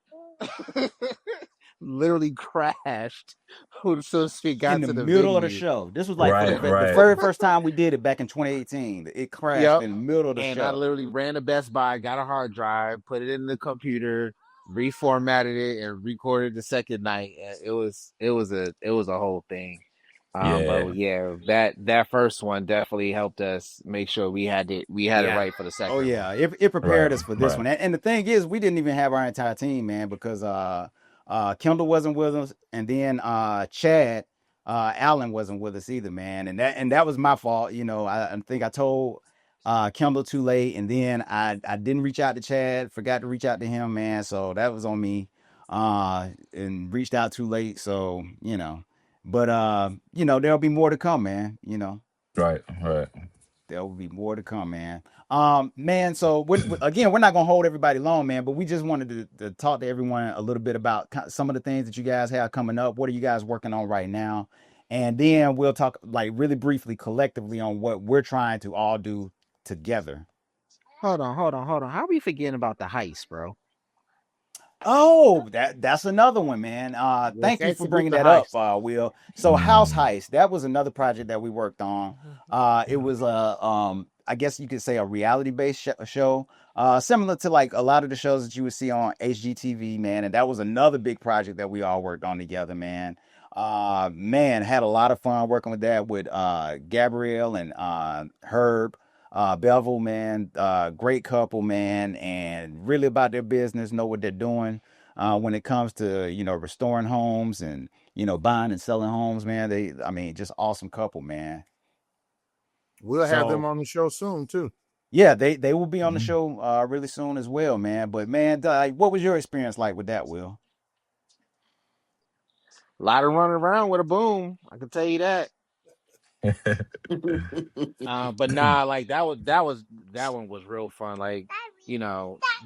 Literally crashed when so to speak In got the to the middle of the venue. show. This was like for Right. the Right. very first time we did it back in 2018. It crashed Yep. in the middle of the And I show. literally ran to Best Buy, got a hard drive, put it in the computer, reformatted it, and recorded the second night. And it was a whole thing. But Yeah. yeah, that first one definitely helped us make sure we had it Yeah. right for the Oh second one. yeah. It prepared Right. us for this Right. one. And the thing is, we didn't even have our entire team, man, because Kendall wasn't with us, and then Chad Allen wasn't with us either, man. And that was my fault. I think I told Kendall too late, and then I didn't reach out to Chad, forgot to reach out to him, man. So that was on me. And reached out too late. So, But there'll be more to come, man. Right. Right. There will be more to come, man. Man. So again, we're not gonna hold everybody long, man. But we just wanted to talk to everyone a little bit about some of the things that you guys have coming up. What are you guys working on right now? And then we'll talk like really briefly, collectively, on what we're trying to all do together. Hold on. How are we forgetting about the heist, bro? Oh, that's another one, man. Yeah, Thank you can't for forget bringing the that up, heist. Will. So House Mm. Heist, that was another project that we worked on. It was I guess you could say a reality-based show, similar to like a lot of the shows that you would see on HGTV, man. And that was another big project that we all worked on together, man. Man, had a lot of fun working with that with Gabrielle and Herb. Bevel, man, great couple, man, and really about their business, know what they're doing when it comes to, restoring homes and, buying and selling homes, man. I mean, just awesome couple, man. We'll have them So on the show soon too. yeah, they will be on the Mm. show really soon as well, man. But man, like, what was your experience like with that, Will? A lot of running around with a boom. I can tell you that. But nah, like that one was real fun. Like,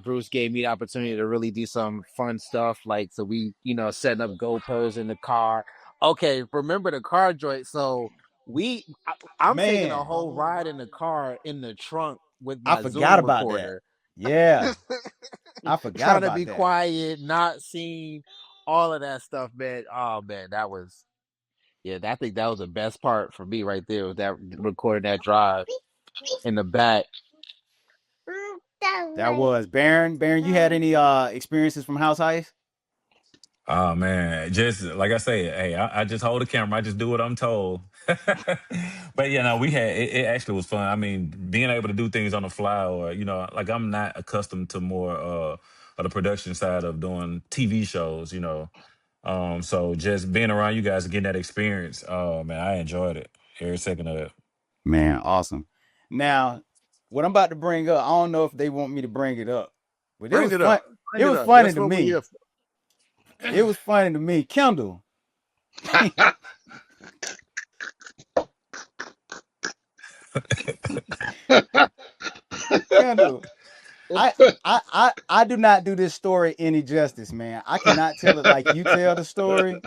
Bruce gave me the opportunity to really do some fun stuff. Like, so we, setting up GoPros in the car. Okay, remember the car joint? So I'm taking a Man, whole ride in the car in the trunk with I my forgot Zoom about that. recorder, Yeah, I forgot trying to about be that. quiet, not seen, all of that stuff, man. Oh man, that was. Yeah, I think that was the best part for me right there, was that recording that drive in the back. That was Baron. Baron, you had any experiences from House Heist? Oh man, just like I say, hey, I just hold the camera. I just do what I'm told. But yeah, no, we had it actually was fun. I mean, being able to do things on the fly, or like I'm not accustomed to more of the production side of doing TV shows. So just being around you guys and getting that experience, oh man, I enjoyed it every second of it. Man, awesome. Now, what I'm about to bring up, I don't know if they want me to bring it up, but it Bring was it fun. up. It Bring it was up. funny That's to what we me. here for. It was funny to me. Kendall, Kendall, I do not do this story any justice, man. I cannot tell it like you tell the story,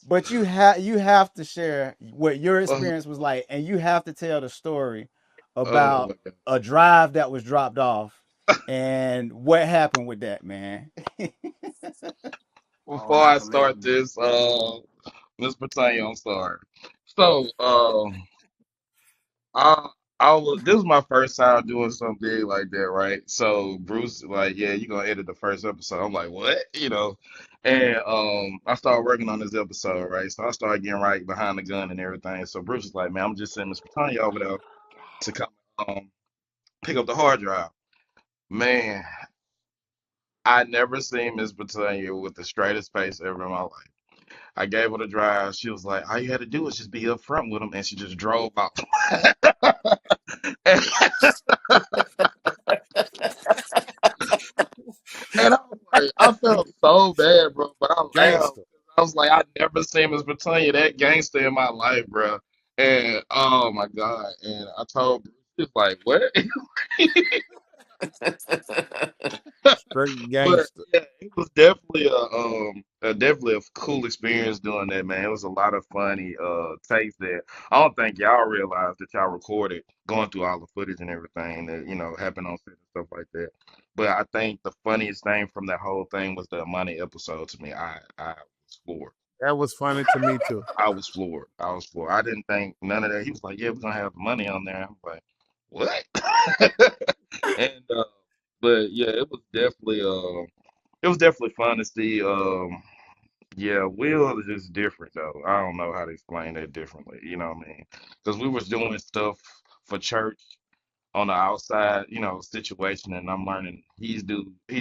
but you have to share what your experience was like, and you have to tell the story Oh about my God. a drive that was dropped off and what happened with that, man. Oh, Before I that's hilarious. start this, Miss Britannia, I'm sorry. So, I this is my first time doing something big like that, right? So Bruce like, yeah, you gonna edit the first episode. I'm like, what? And I started working on this episode, right? So I started getting right behind the gun and everything. So Bruce is like, man, I'm just sending Miss Britannia over there to come pick up the hard drive. Man, I never seen Miss Britannia with the straightest face ever in my life. I gave her the drive. She was like, all you had to do was just be upfront with him, and she just drove out. and, and I was like, I felt so bad, bro, but I laughed. Gangster. I was like, I never seen Miss Britannia that gangster in my life, bro. And oh my God. And I told Bruce, she was like, what? Straight But gangster. yeah, it was definitely definitely a cool experience doing that, man. It was a lot of funny takes that I don't think y'all realized that y'all recorded going through all the footage and everything that happened on set and stuff like that. But I think the funniest thing from that whole thing was the money episode to me. I was floored. That was funny to me too. I was floored. I was floored. I didn't think none of that. He was like, "Yeah, we're gonna have the money on there." I'm like, "What?" And but yeah, it was definitely fun to see. Yeah, Will is just different though. I don't know how to explain that differently. You know what I mean? Because we was doing stuff for church on the outside, situation, and I'm learning he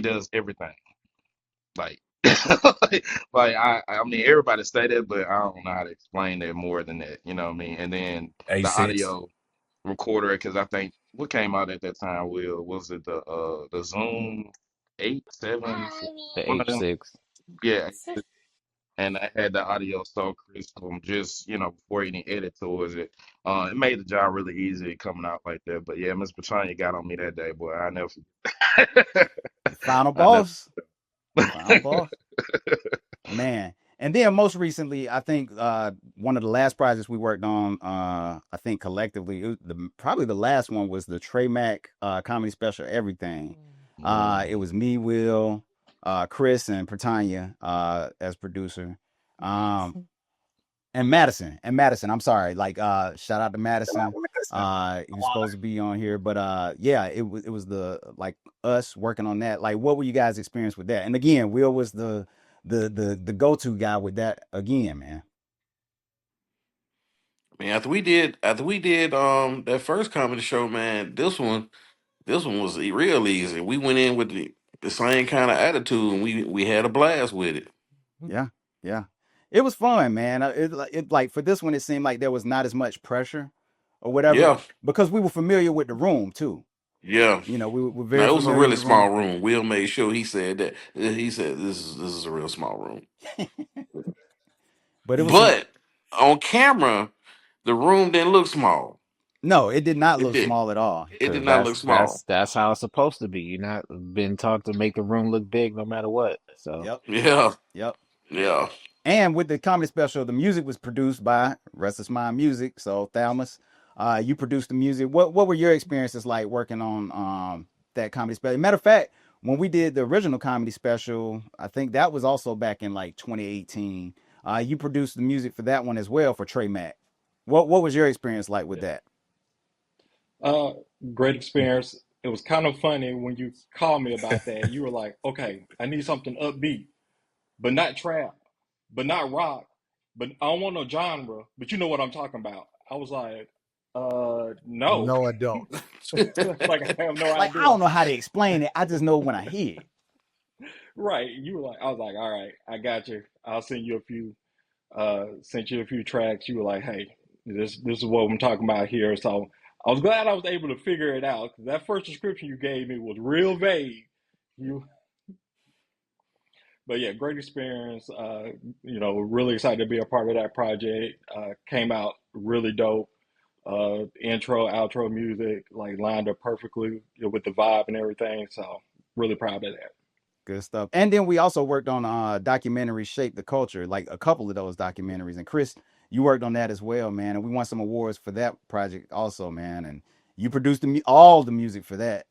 does everything. Like, I mean, everybody say that, but I don't know how to explain that more than that. You know what I mean? And then the A6. audio recorder, because I think what came out at that time, Will, was it the Zoom 8, 7, The one of them? H6. Yeah, and I had the audio so crisp from just, before any edit towards it. It made the job really easy coming out like that. But yeah, Miss Petrania got on me that day, boy. I never forget. The final I never. boss. Final boss. Man. And then most recently, I think one of the last projects we worked on, I think collectively, probably the last one was the Trey Mack comedy special, Everything. It was me, Will, Chris, and Pratanya as producer. And Madison. I'm sorry. Like shout out to Madison. He was supposed to be on here, but yeah, it was the like us working on that. Like what were you guys' experience with that? And again, Will was the go-to guy with that again, man. Man, after we did that first comedy show, man, this one was real easy. We went in with the same kind of attitude, and we had a blast with it. Yeah. Yeah. It was fun, man. It like for this one it seemed like there was not as much pressure or whatever Yeah, because we were familiar with the room too. yeah. You know, we were No, very it was a familiar with really the room. small room. Will made sure he said that. He said this is a real small room. But it was some But on camera, the room didn't look small. no, it did not It look did. small at all. It did Because not that's look that's small. that's how it's supposed to be. You're not been taught to make the room look big no matter what. So Yep. Yeah, Yep. yeah. And with the comedy special, the music was produced by Restless Mind Music. So Thalmus, you produced the music. What were your experiences like working on that comedy special? Matter of fact, when we did the original comedy special, I think that was also back in like 2018. You produced the music for that one as well for Trey Mack. What was your experience like with that? Uh, Great experience. It was kind of funny when you called me about that. You were like, okay, I need something upbeat, but not trap, but not rock, but I don't want no genre, but you know what I'm talking about. I was like, no. No, I don't. Like I have no Like I idea. don't know how to explain it. I just know when I hear it. Right. You were like, I was like, all right, I got you. I'll send you a few, sent you a few tracks. You were like, hey, this is what I'm talking about here. So I was glad I was able to figure it out. 'Cause that first description you gave me was real vague. You, but yeah, great experience. Really excited to be a part of that project. Came out really dope. Intro, outro music, like lined up perfectly with the vibe and everything. So really proud of that. Good stuff. And then we also worked on documentary Shape the Culture, like a couple of those documentaries. And Chris, you worked on that as well, man. And we won some awards for that project also, man. And you produced all the music for that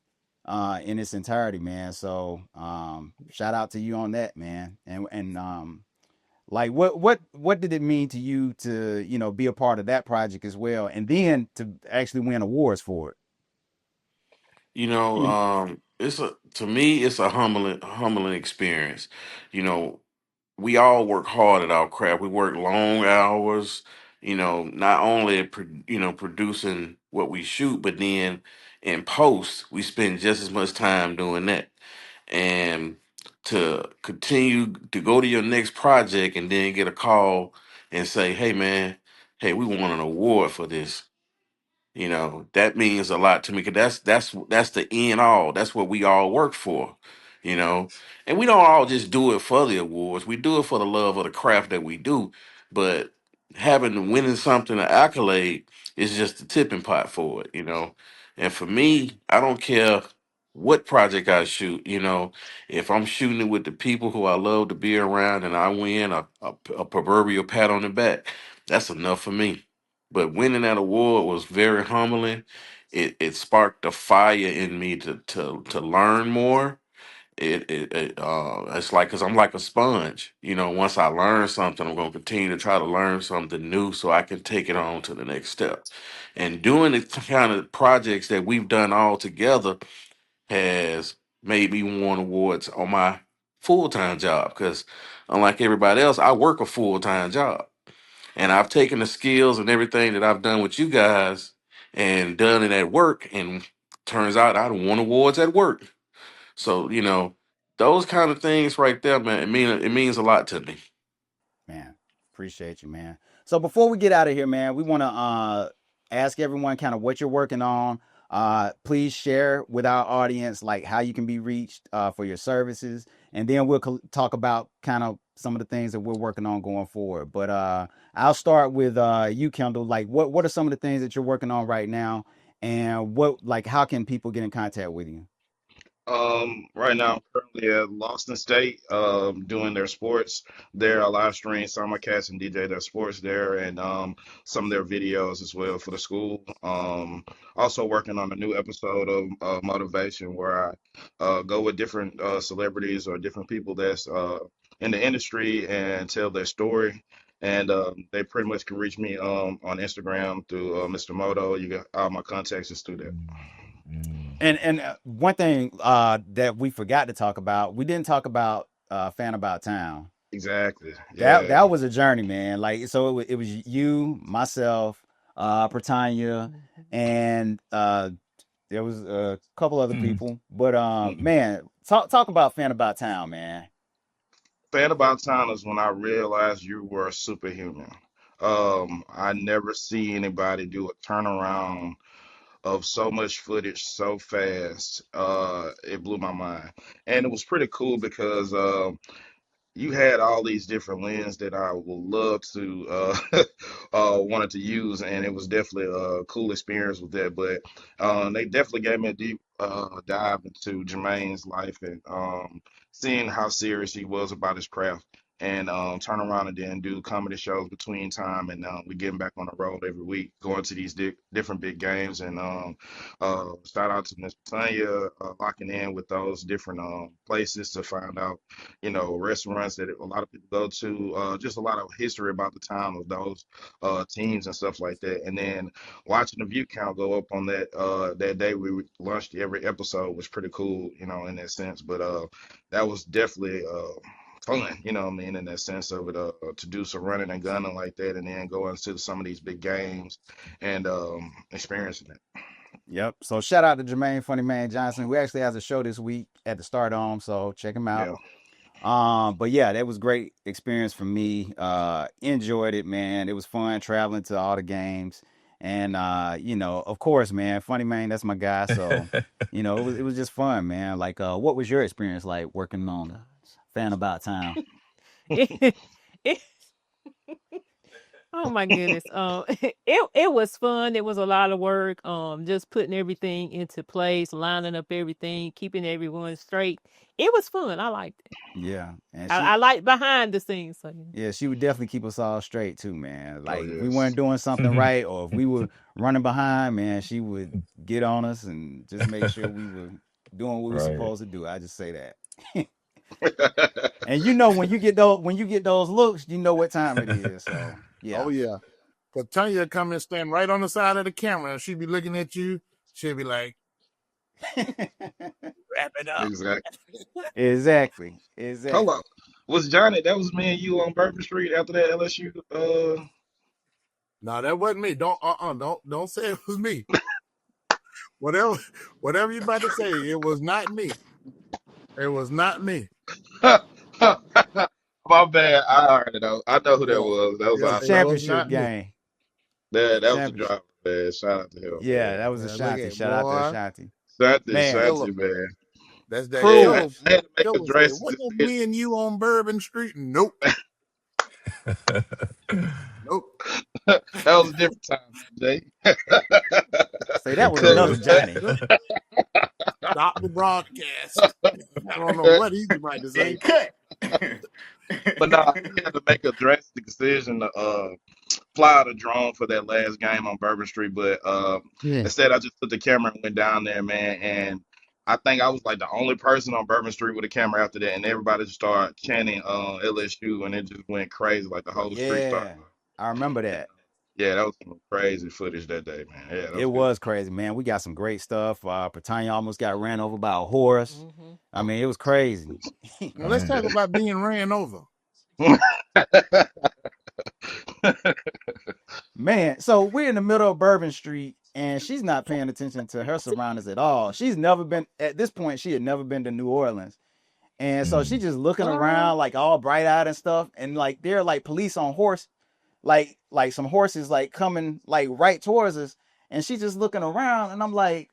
in its entirety, man. So shout out to you on that, man. And like what did it mean to you to, be a part of that project as well and then to actually win awards for it? It's a to me it's a humbling experience. You know, we all work hard at our craft. We work long hours, not only producing what we shoot, but then in post, we spend just as much time doing that. And to continue to go to your next project and then get a call and say, "Hey man, hey, we won an award for this." That means a lot to me because that's the end all. That's what we all work for, you know. And we don't all just do it for the awards. We do it for the love of the craft that we do. But having winning something, an accolade, is just the tipping pot for it. And for me, I don't care what project I shoot. If I'm shooting it with the people who I love to be around and I win a proverbial pat on the back, that's enough for me. But winning that award was very humbling. It sparked a fire in me to learn more. It's like because I'm like a sponge. Once I learn something, I'm gonna continue to try to learn something new so I can take it on to the next step. And doing the kind of projects that we've done all together has made me win awards on my full time job. Because unlike everybody else, I work a full time job. And I've taken the skills and everything that I've done with you guys and done it at work. And turns out I won awards at work. So, those kind of things right there, man, it means a lot to me. Man, appreciate you, man. So before we get out of here, man, we want to ask everyone kind of what you're working on. Please share with our audience like how you can be reached for your services, and then we'll talk about kind of some of the things that we're working on going forward. But I'll start with you, Kendall. Like, what are some of the things that you're working on right now, and how can people get in contact with you? Right now, I'm currently at Lawson State, doing their sports there. I live stream simulcast and DJ their sports there, and some of their videos as well for the school. Also working on a new episode of Motivation where I go with different celebrities or different people that's in the industry and tell their story. And they pretty much can reach me on Instagram through Mr. Moto. You got all my contacts is through there. And one thing that we forgot to talk about, we didn't talk about Fan About Town. Exactly. That Yeah. was a journey, man. Like, so it was you, myself, Pratanya, and there was a couple other people. But man, talk about Fan About Town, man. Fan About Town is when I realized you were a superhuman. I never see anybody do a turnaround of so much footage so fast. It blew my mind, and it was pretty cool because you had all these different lenses that I would love to wanted to use, and it was definitely a cool experience with that. But they definitely gave me a deep dive into Jermaine's life and seeing how serious he was about his craft. And turn around and then do comedy shows between time, and we getting back on the road every week, going to these different big games. And shout out to Miss Tanya locking in with those different places to find out restaurants that a lot of people go to, just a lot of history about the time of those teams and stuff like that. And then watching the view count go up on that day we launched every episode was pretty cool, in that sense. But that was definitely fun, what I mean, in that sense of it, to do some running and gunning like that, and then go into some of these big games and experiencing it. Yep. So shout out to Jermaine Funny Man Johnson, who actually has a show this week at the Stardome. So check him out. Yeah. But yeah, that was great experience for me. Enjoyed it, man. It was fun traveling to all the games. And of course, man, Funny Man, that's my guy. So, it was just fun, man. Like, what was your experience like working on the Fan About Town? It- oh my goodness. It was fun. It was a lot of work. Just putting everything into place, lining up everything, keeping everyone straight. It was fun. I liked it. Yeah. And I like behind the scenes. So, yeah, she would definitely keep us all straight too, man. Oh Like if we yes. weren't doing something right or if we were running behind, man, she would get on us and just make sure we were doing what we were Right. supposed to do. I just say that. And when you get those looks, you know what time it is. So yeah. Oh yeah. Cause Tanya come and stand right on the side of the camera and she'd be looking at you. She'd be like, wrap it up. Exactly. Hold on. Was Johnny, that was me and you on Bourbon Street after that LSU No, that wasn't me. Don't say it was me. Whatever you about to say, it was not me. It was not me. My bad. I already know. I know who that was. That was Yeah, our that Championship was not me. game. that was the Championship. driver, man. Shout out to him. Yeah, that was Man, Ashanti. look at Shout out to boy. Ashanti. Man. Man. Shanti, man. That's that Cruz. I had to make a Phil dress. said, wasn't me and you on Bourbon Street? Nope. Nope. That was a different time, Jay. Say that was another Johnny. Stop the broadcast. I don't know what he's about to say. But nah, we had to make a drastic decision to fly out a drone for that last game on Bourbon Street. But instead, I just took the camera and went down there, man. And I think I was like the only person on Bourbon Street with a camera after that, and everybody just started chanting LSU, and it just went crazy. Like the whole street started. Yeah, I remember that. Yeah, that was some crazy footage that day, man. Yeah, that It was crazy, man. We got some great stuff. Pratanya almost got ran over by a horse. Mm-hmm. I mean, it was crazy. Now, let's talk about being ran over. Man, so we're in the middle of Bourbon Street, and she's not paying attention to her surroundings at all. She's never been, at this point, she had never been to New Orleans. And so she's just looking around, like all bright-eyed and stuff. And like, there are like police on horse, like some horses like coming like right towards us. And she's just looking around, and I'm like,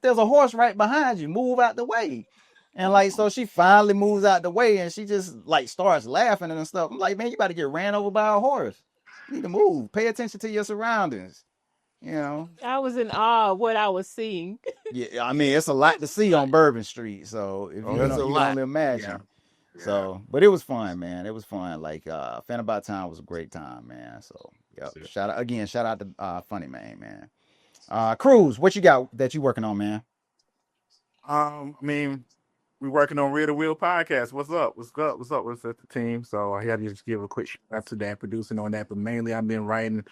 there's a horse right behind you. Move out the way. And like, so she finally moves out the way and she just like starts laughing and stuff. I'm like, man, you about to get ran over by a horse. You need to move. Pay attention to your surroundings. You know? I was in awe of what I was seeing. Yeah, I mean, it's a lot to see on Bourbon Street. So if Oh, you it's know, a you can lot. only Yeah, imagine. yeah. So, but it was fun, man. It was fun. Like, Fan About Time was a great time, man. So, yep. That's it. Shout out again. Shout out to Funny Man. Cruz, what you got that you working on, man? I mean, we working on Real to Wheel podcast. What's up? What's up? What's up? What's up, the team? So I had to just give a quick shout out to that producing on that, but mainly I've been writing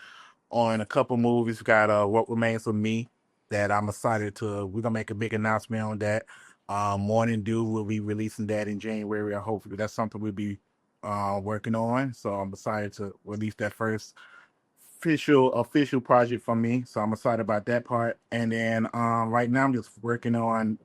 on a couple movies. We got What Remains of Me that I'm excited to. We're gonna make a big announcement on that. Morning Dew will be releasing that in January. I hope that's something we'll be working on. So I'm excited to release that first official project for me. So I'm excited about that part. And then right now I'm just working on,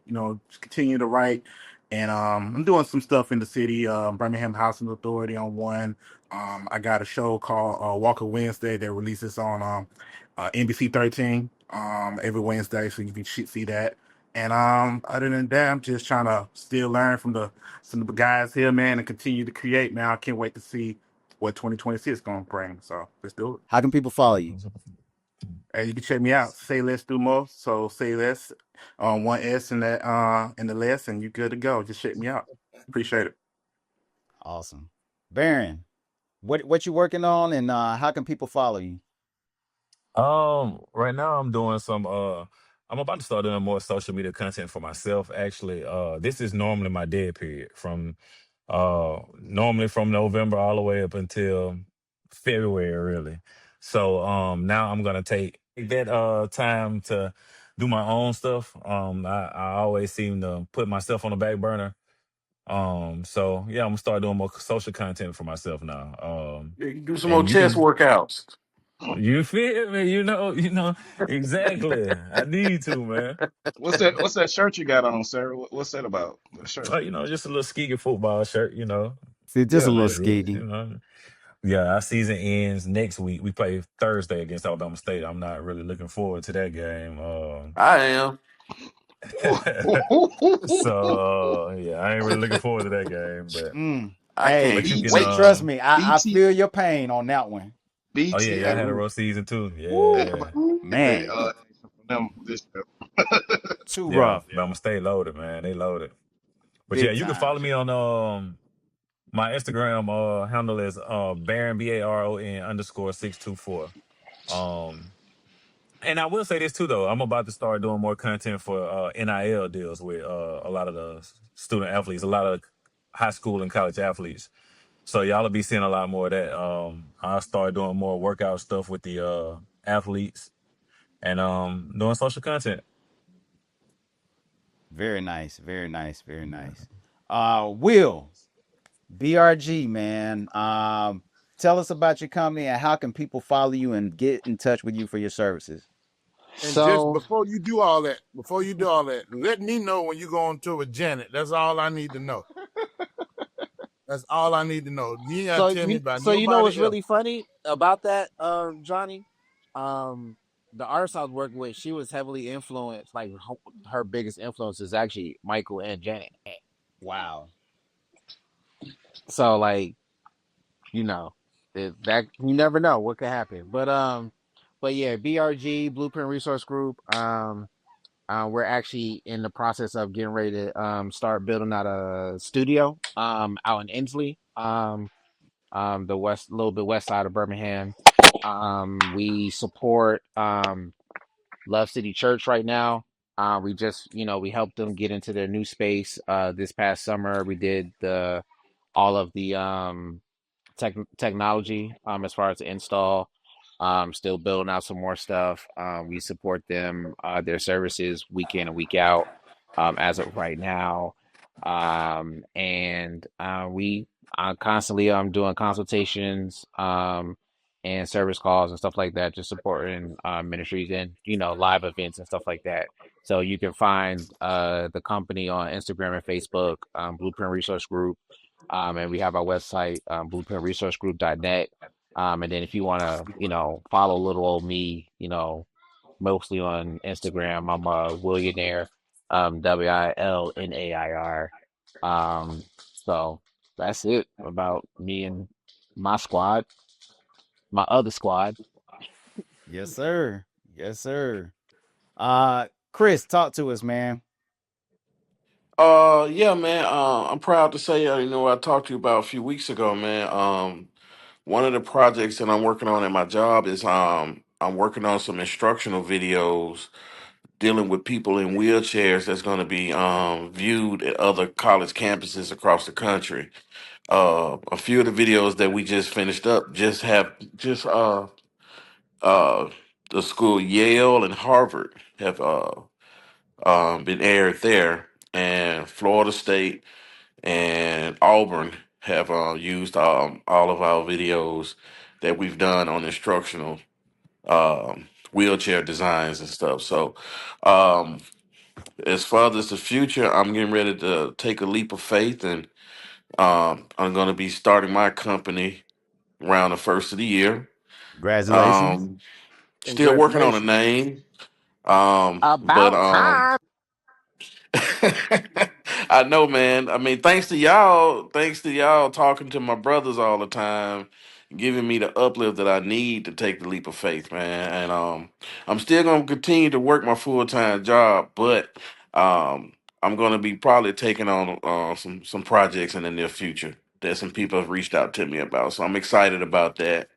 just continue to write. And I'm doing some stuff in the city, Birmingham Housing Authority on one. I got a show called Walker Wednesday that releases on NBC 13 every Wednesday, so you can see that. And other than that, I'm just trying to still learn from some of the guys here, man, and continue to create, man. I can't wait to see what 2026 is going to bring. So let's do it. How can people follow you? Hey, you can check me out. Say less, do more. So say less, one S in that in the less, and you good to go. Just check me out. Appreciate it. Awesome. Baron, what you working on and how can people follow you? Right now I'm doing some I'm about to start doing more social media content for myself actually. This is normally my dead period from normally from November all the way up until February really. So now I'm gonna take that time to do my own stuff. I always seem to put myself on the back burner. So yeah, I'm gonna start doing more social content for myself now. You can do some more And you chest can workouts. you feel me? Exactly. I need to, man. What's that shirt you got on, Sarah? What's that about? The shirt. Just a little skeeky football shirt, See, just a Yeah, little man. skiggy. Yeah, our season ends next week. We play Thursday against Alabama State. I'm not really looking forward to that game. I am. So yeah, I ain't really looking forward to that game. But Mm. I Hey, can't but you can wait. trust me, I BT feel your pain on that one. oh yeah, y'all had a BTN. rough season too. Woo, Yeah. Get the man, from them this year. too Yeah. rough, Alabama State loaded, man. They loaded. But yeah, big you can time. follow me on my Instagram handle is Baron BARON_624. Um, and I will say this too though. I'm about to start doing more content for NIL deals with a lot of the student athletes, a lot of high school and college athletes. So y'all will be seeing a lot more of that. I'll start doing more workout stuff with the athletes and doing social content. Very nice, very nice, very nice. Will BRG, man. Tell us about your company and how can people follow you and get in touch with you for your services. And just So before you do all that, let me know when you go on tour with Janet. That's all I need to know. That's all I need to know. You ain't gotta tell me about you know what's nobody else. really funny about that, Johnny? The artist I was working with, she was heavily influenced. Like her biggest influence is actually Michael and Janet. Wow. So like, that you never know what could happen. But yeah, BRG Blueprint Resource Group. We're actually in the process of getting ready to start building out a studio out in Inslee, the little bit west side of Birmingham. We support Love City Church right now. We just we helped them get into their new space this past summer. We did all of the technology as far as the install. Still building out some more stuff. We support them, their services week in and week out, as of right now. And we constantly doing consultations and service calls and stuff like that, just supporting ministries and live events and stuff like that. So you can find the company on Instagram and Facebook, Blueprint Resource Group. And we have our website, blueprintresourcegroup.net. And then if you want to, follow little old me, mostly on Instagram, I'm a Willionaire, WILNAIR. So that's it about me and my squad, my other squad. Yes, sir. Yes, sir. Chris, talk to us, man. Yeah, man. I'm proud to say, I talked to you about a few weeks ago, man. One of the projects that I'm working on at my job is I'm working on some instructional videos dealing with people in wheelchairs that's going to be viewed at other college campuses across the country. A few of the videos that we just finished up uh the school Yale and Harvard have been aired there, and Florida State and Auburn have used all of our videos that we've done on instructional wheelchair designs and stuff. So, um, as far as the future, I'm getting ready to take a leap of faith, and I'm going to be starting my company around the first of the year. Congratulations. Um, Still working on a Congratulations. name, but About time. I know, man. I mean, thanks to y'all talking to my brothers all the time, giving me the uplift that I need to take the leap of faith, man. And I'm still gonna continue to work my full time job, but I'm gonna be probably taking on some projects in the near future that some people have reached out to me about. So I'm excited about that.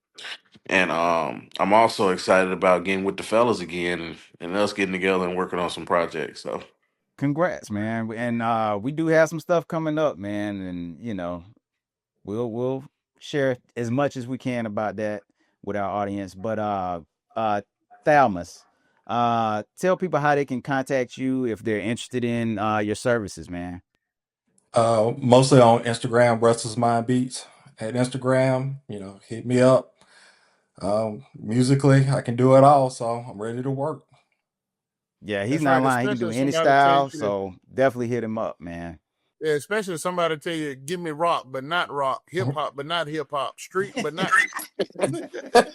And I'm also excited about getting with the fellas again and us getting together and working on some projects. So Congrats, man. And we do have some stuff coming up, man. And we'll share as much as we can about that with our audience. But uh Thalmus, tell people how they can contact you if they're interested in your services, man. Mostly on Instagram, Russell's Mind Beats. At Instagram, hit me up. Musically, I can do it all, so I'm ready to work. Yeah, he's That's not right. lying. He can do Especially if any somebody tells style, you to, so definitely hit him up, man. yeah, especially if somebody tell you, give me rock, but not rock, hip hop, but not hip hop, street, but not.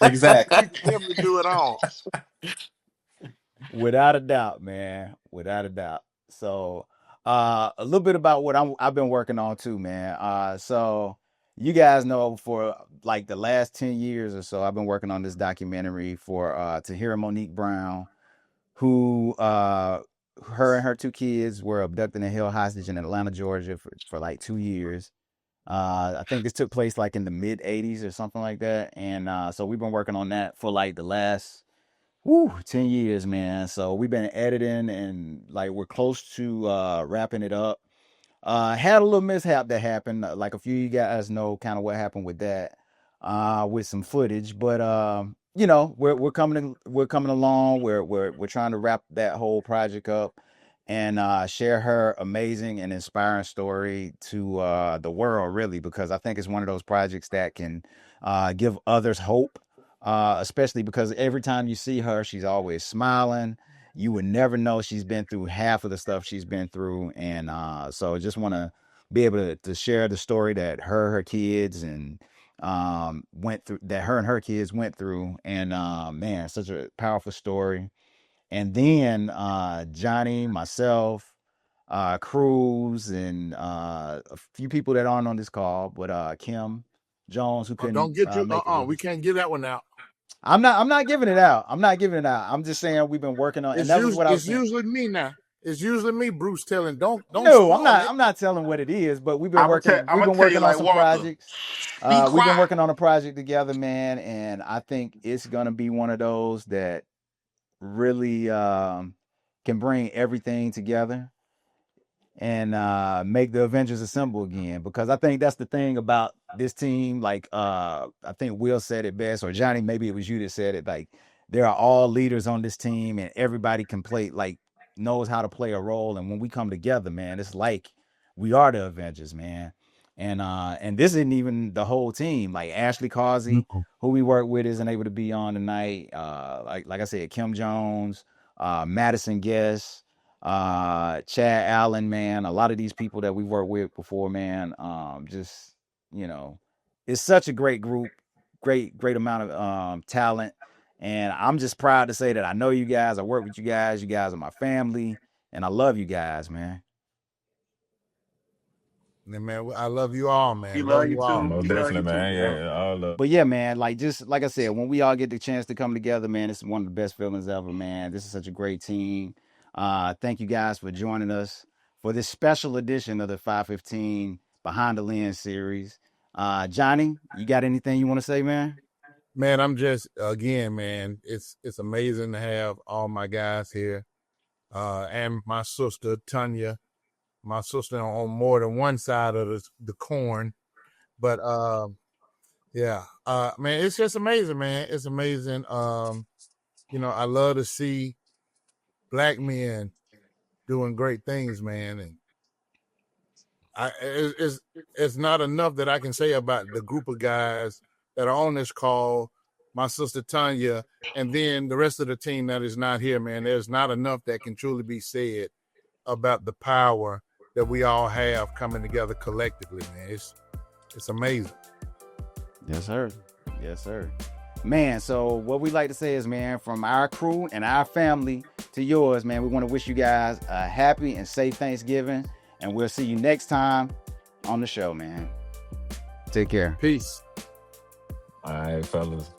Exactly. You can definitely do it all. Without a doubt, man. Without a doubt. So, a little bit about what I've been working on too, man. So you guys know for like the last 10 years or so, I've been working on this documentary for Tahira Monique Brown, who her and her two kids were abducted and held hostage in Atlanta, Georgia for like 2 years. I think this took place like in the mid 80s or something like that. And so we've been working on that for like the last 10 years, man. So we've been editing and like we're close to wrapping it up. Had a little mishap that happened. Like a few of you guys know kind of what happened with that, with some footage. But we're coming along. We're trying to wrap that whole project up and share her amazing and inspiring story to the world, really, because I think it's one of those projects that can give others hope. Especially because every time you see her, she's always smiling. You would never know she's been through half of the stuff she's been through. And so I just want to be able to share the story that her kids and went through, that her and her kids went through. And man, such a powerful story. And then Johnny, myself, Cruz, and a few people that aren't on this call, but Kim Jones, who Oh, couldn't don't get you. make it with We us. can't give that one out. I'm not giving it out. I'm not giving it out. I'm just saying we've been working on, and that was what I was It's saying. usually me now. It's usually me, Bruce, telling. Don't No, I'm spoil not. it. I'm not telling what it is, but we've been I'm gonna tell. working. I'm We've gonna been tell you working on like some Walter. projects. Be We've been quiet. working on a project together, man, and I think it's gonna be one of those that really can bring everything together and make the Avengers assemble again. Because I think that's the thing about this team. Like I think Will said it best, or Johnny, maybe it was you that said it. Like there are all leaders on this team, and everybody can play, like knows how to play a role. And when we come together, man, it's like we are the Avengers, man. And this isn't even the whole team. Like Ashley Causey, who we work with, isn't able to be on tonight. Like I said, Kim Jones, Madison Guest, Chad Allen, man, a lot of these people that we've worked with before, man, just you know, it's such a great group, great amount of talent, and I'm just proud to say that I know you guys. I work with you guys. You guys are my family, and I love you guys, man. And man, I love you all, man. He Love love you you all. too. Most He love definitely, you too, man. bro. Yeah, all of. But yeah, man, like just like I said, when we all get the chance to come together, man, it's one of the best feelings ever, man. This is such a great team. Thank you guys for joining us for this special edition of the 515 Behind the Lens series. Johnny, you got anything you want to say, man? Man, I'm just again, man. It's amazing to have all my guys here, and my sister Tanya, my sister on more than one side of the corn. But yeah, man, it's just amazing, man. It's amazing. I love to see black men doing great things, man, and it's not enough that I can say about the group of guys that are on this call, my sister Tanya, and then the rest of the team that is not here, man. There's not enough that can truly be said about the power that we all have coming together collectively, man. It's amazing. Yes, sir. Yes, sir. Man, so what we like to say is, man, from our crew and our family to yours, man, we want to wish you guys a happy and safe Thanksgiving. And we'll see you next time on the show, man. Take care. Peace. All right, fellas.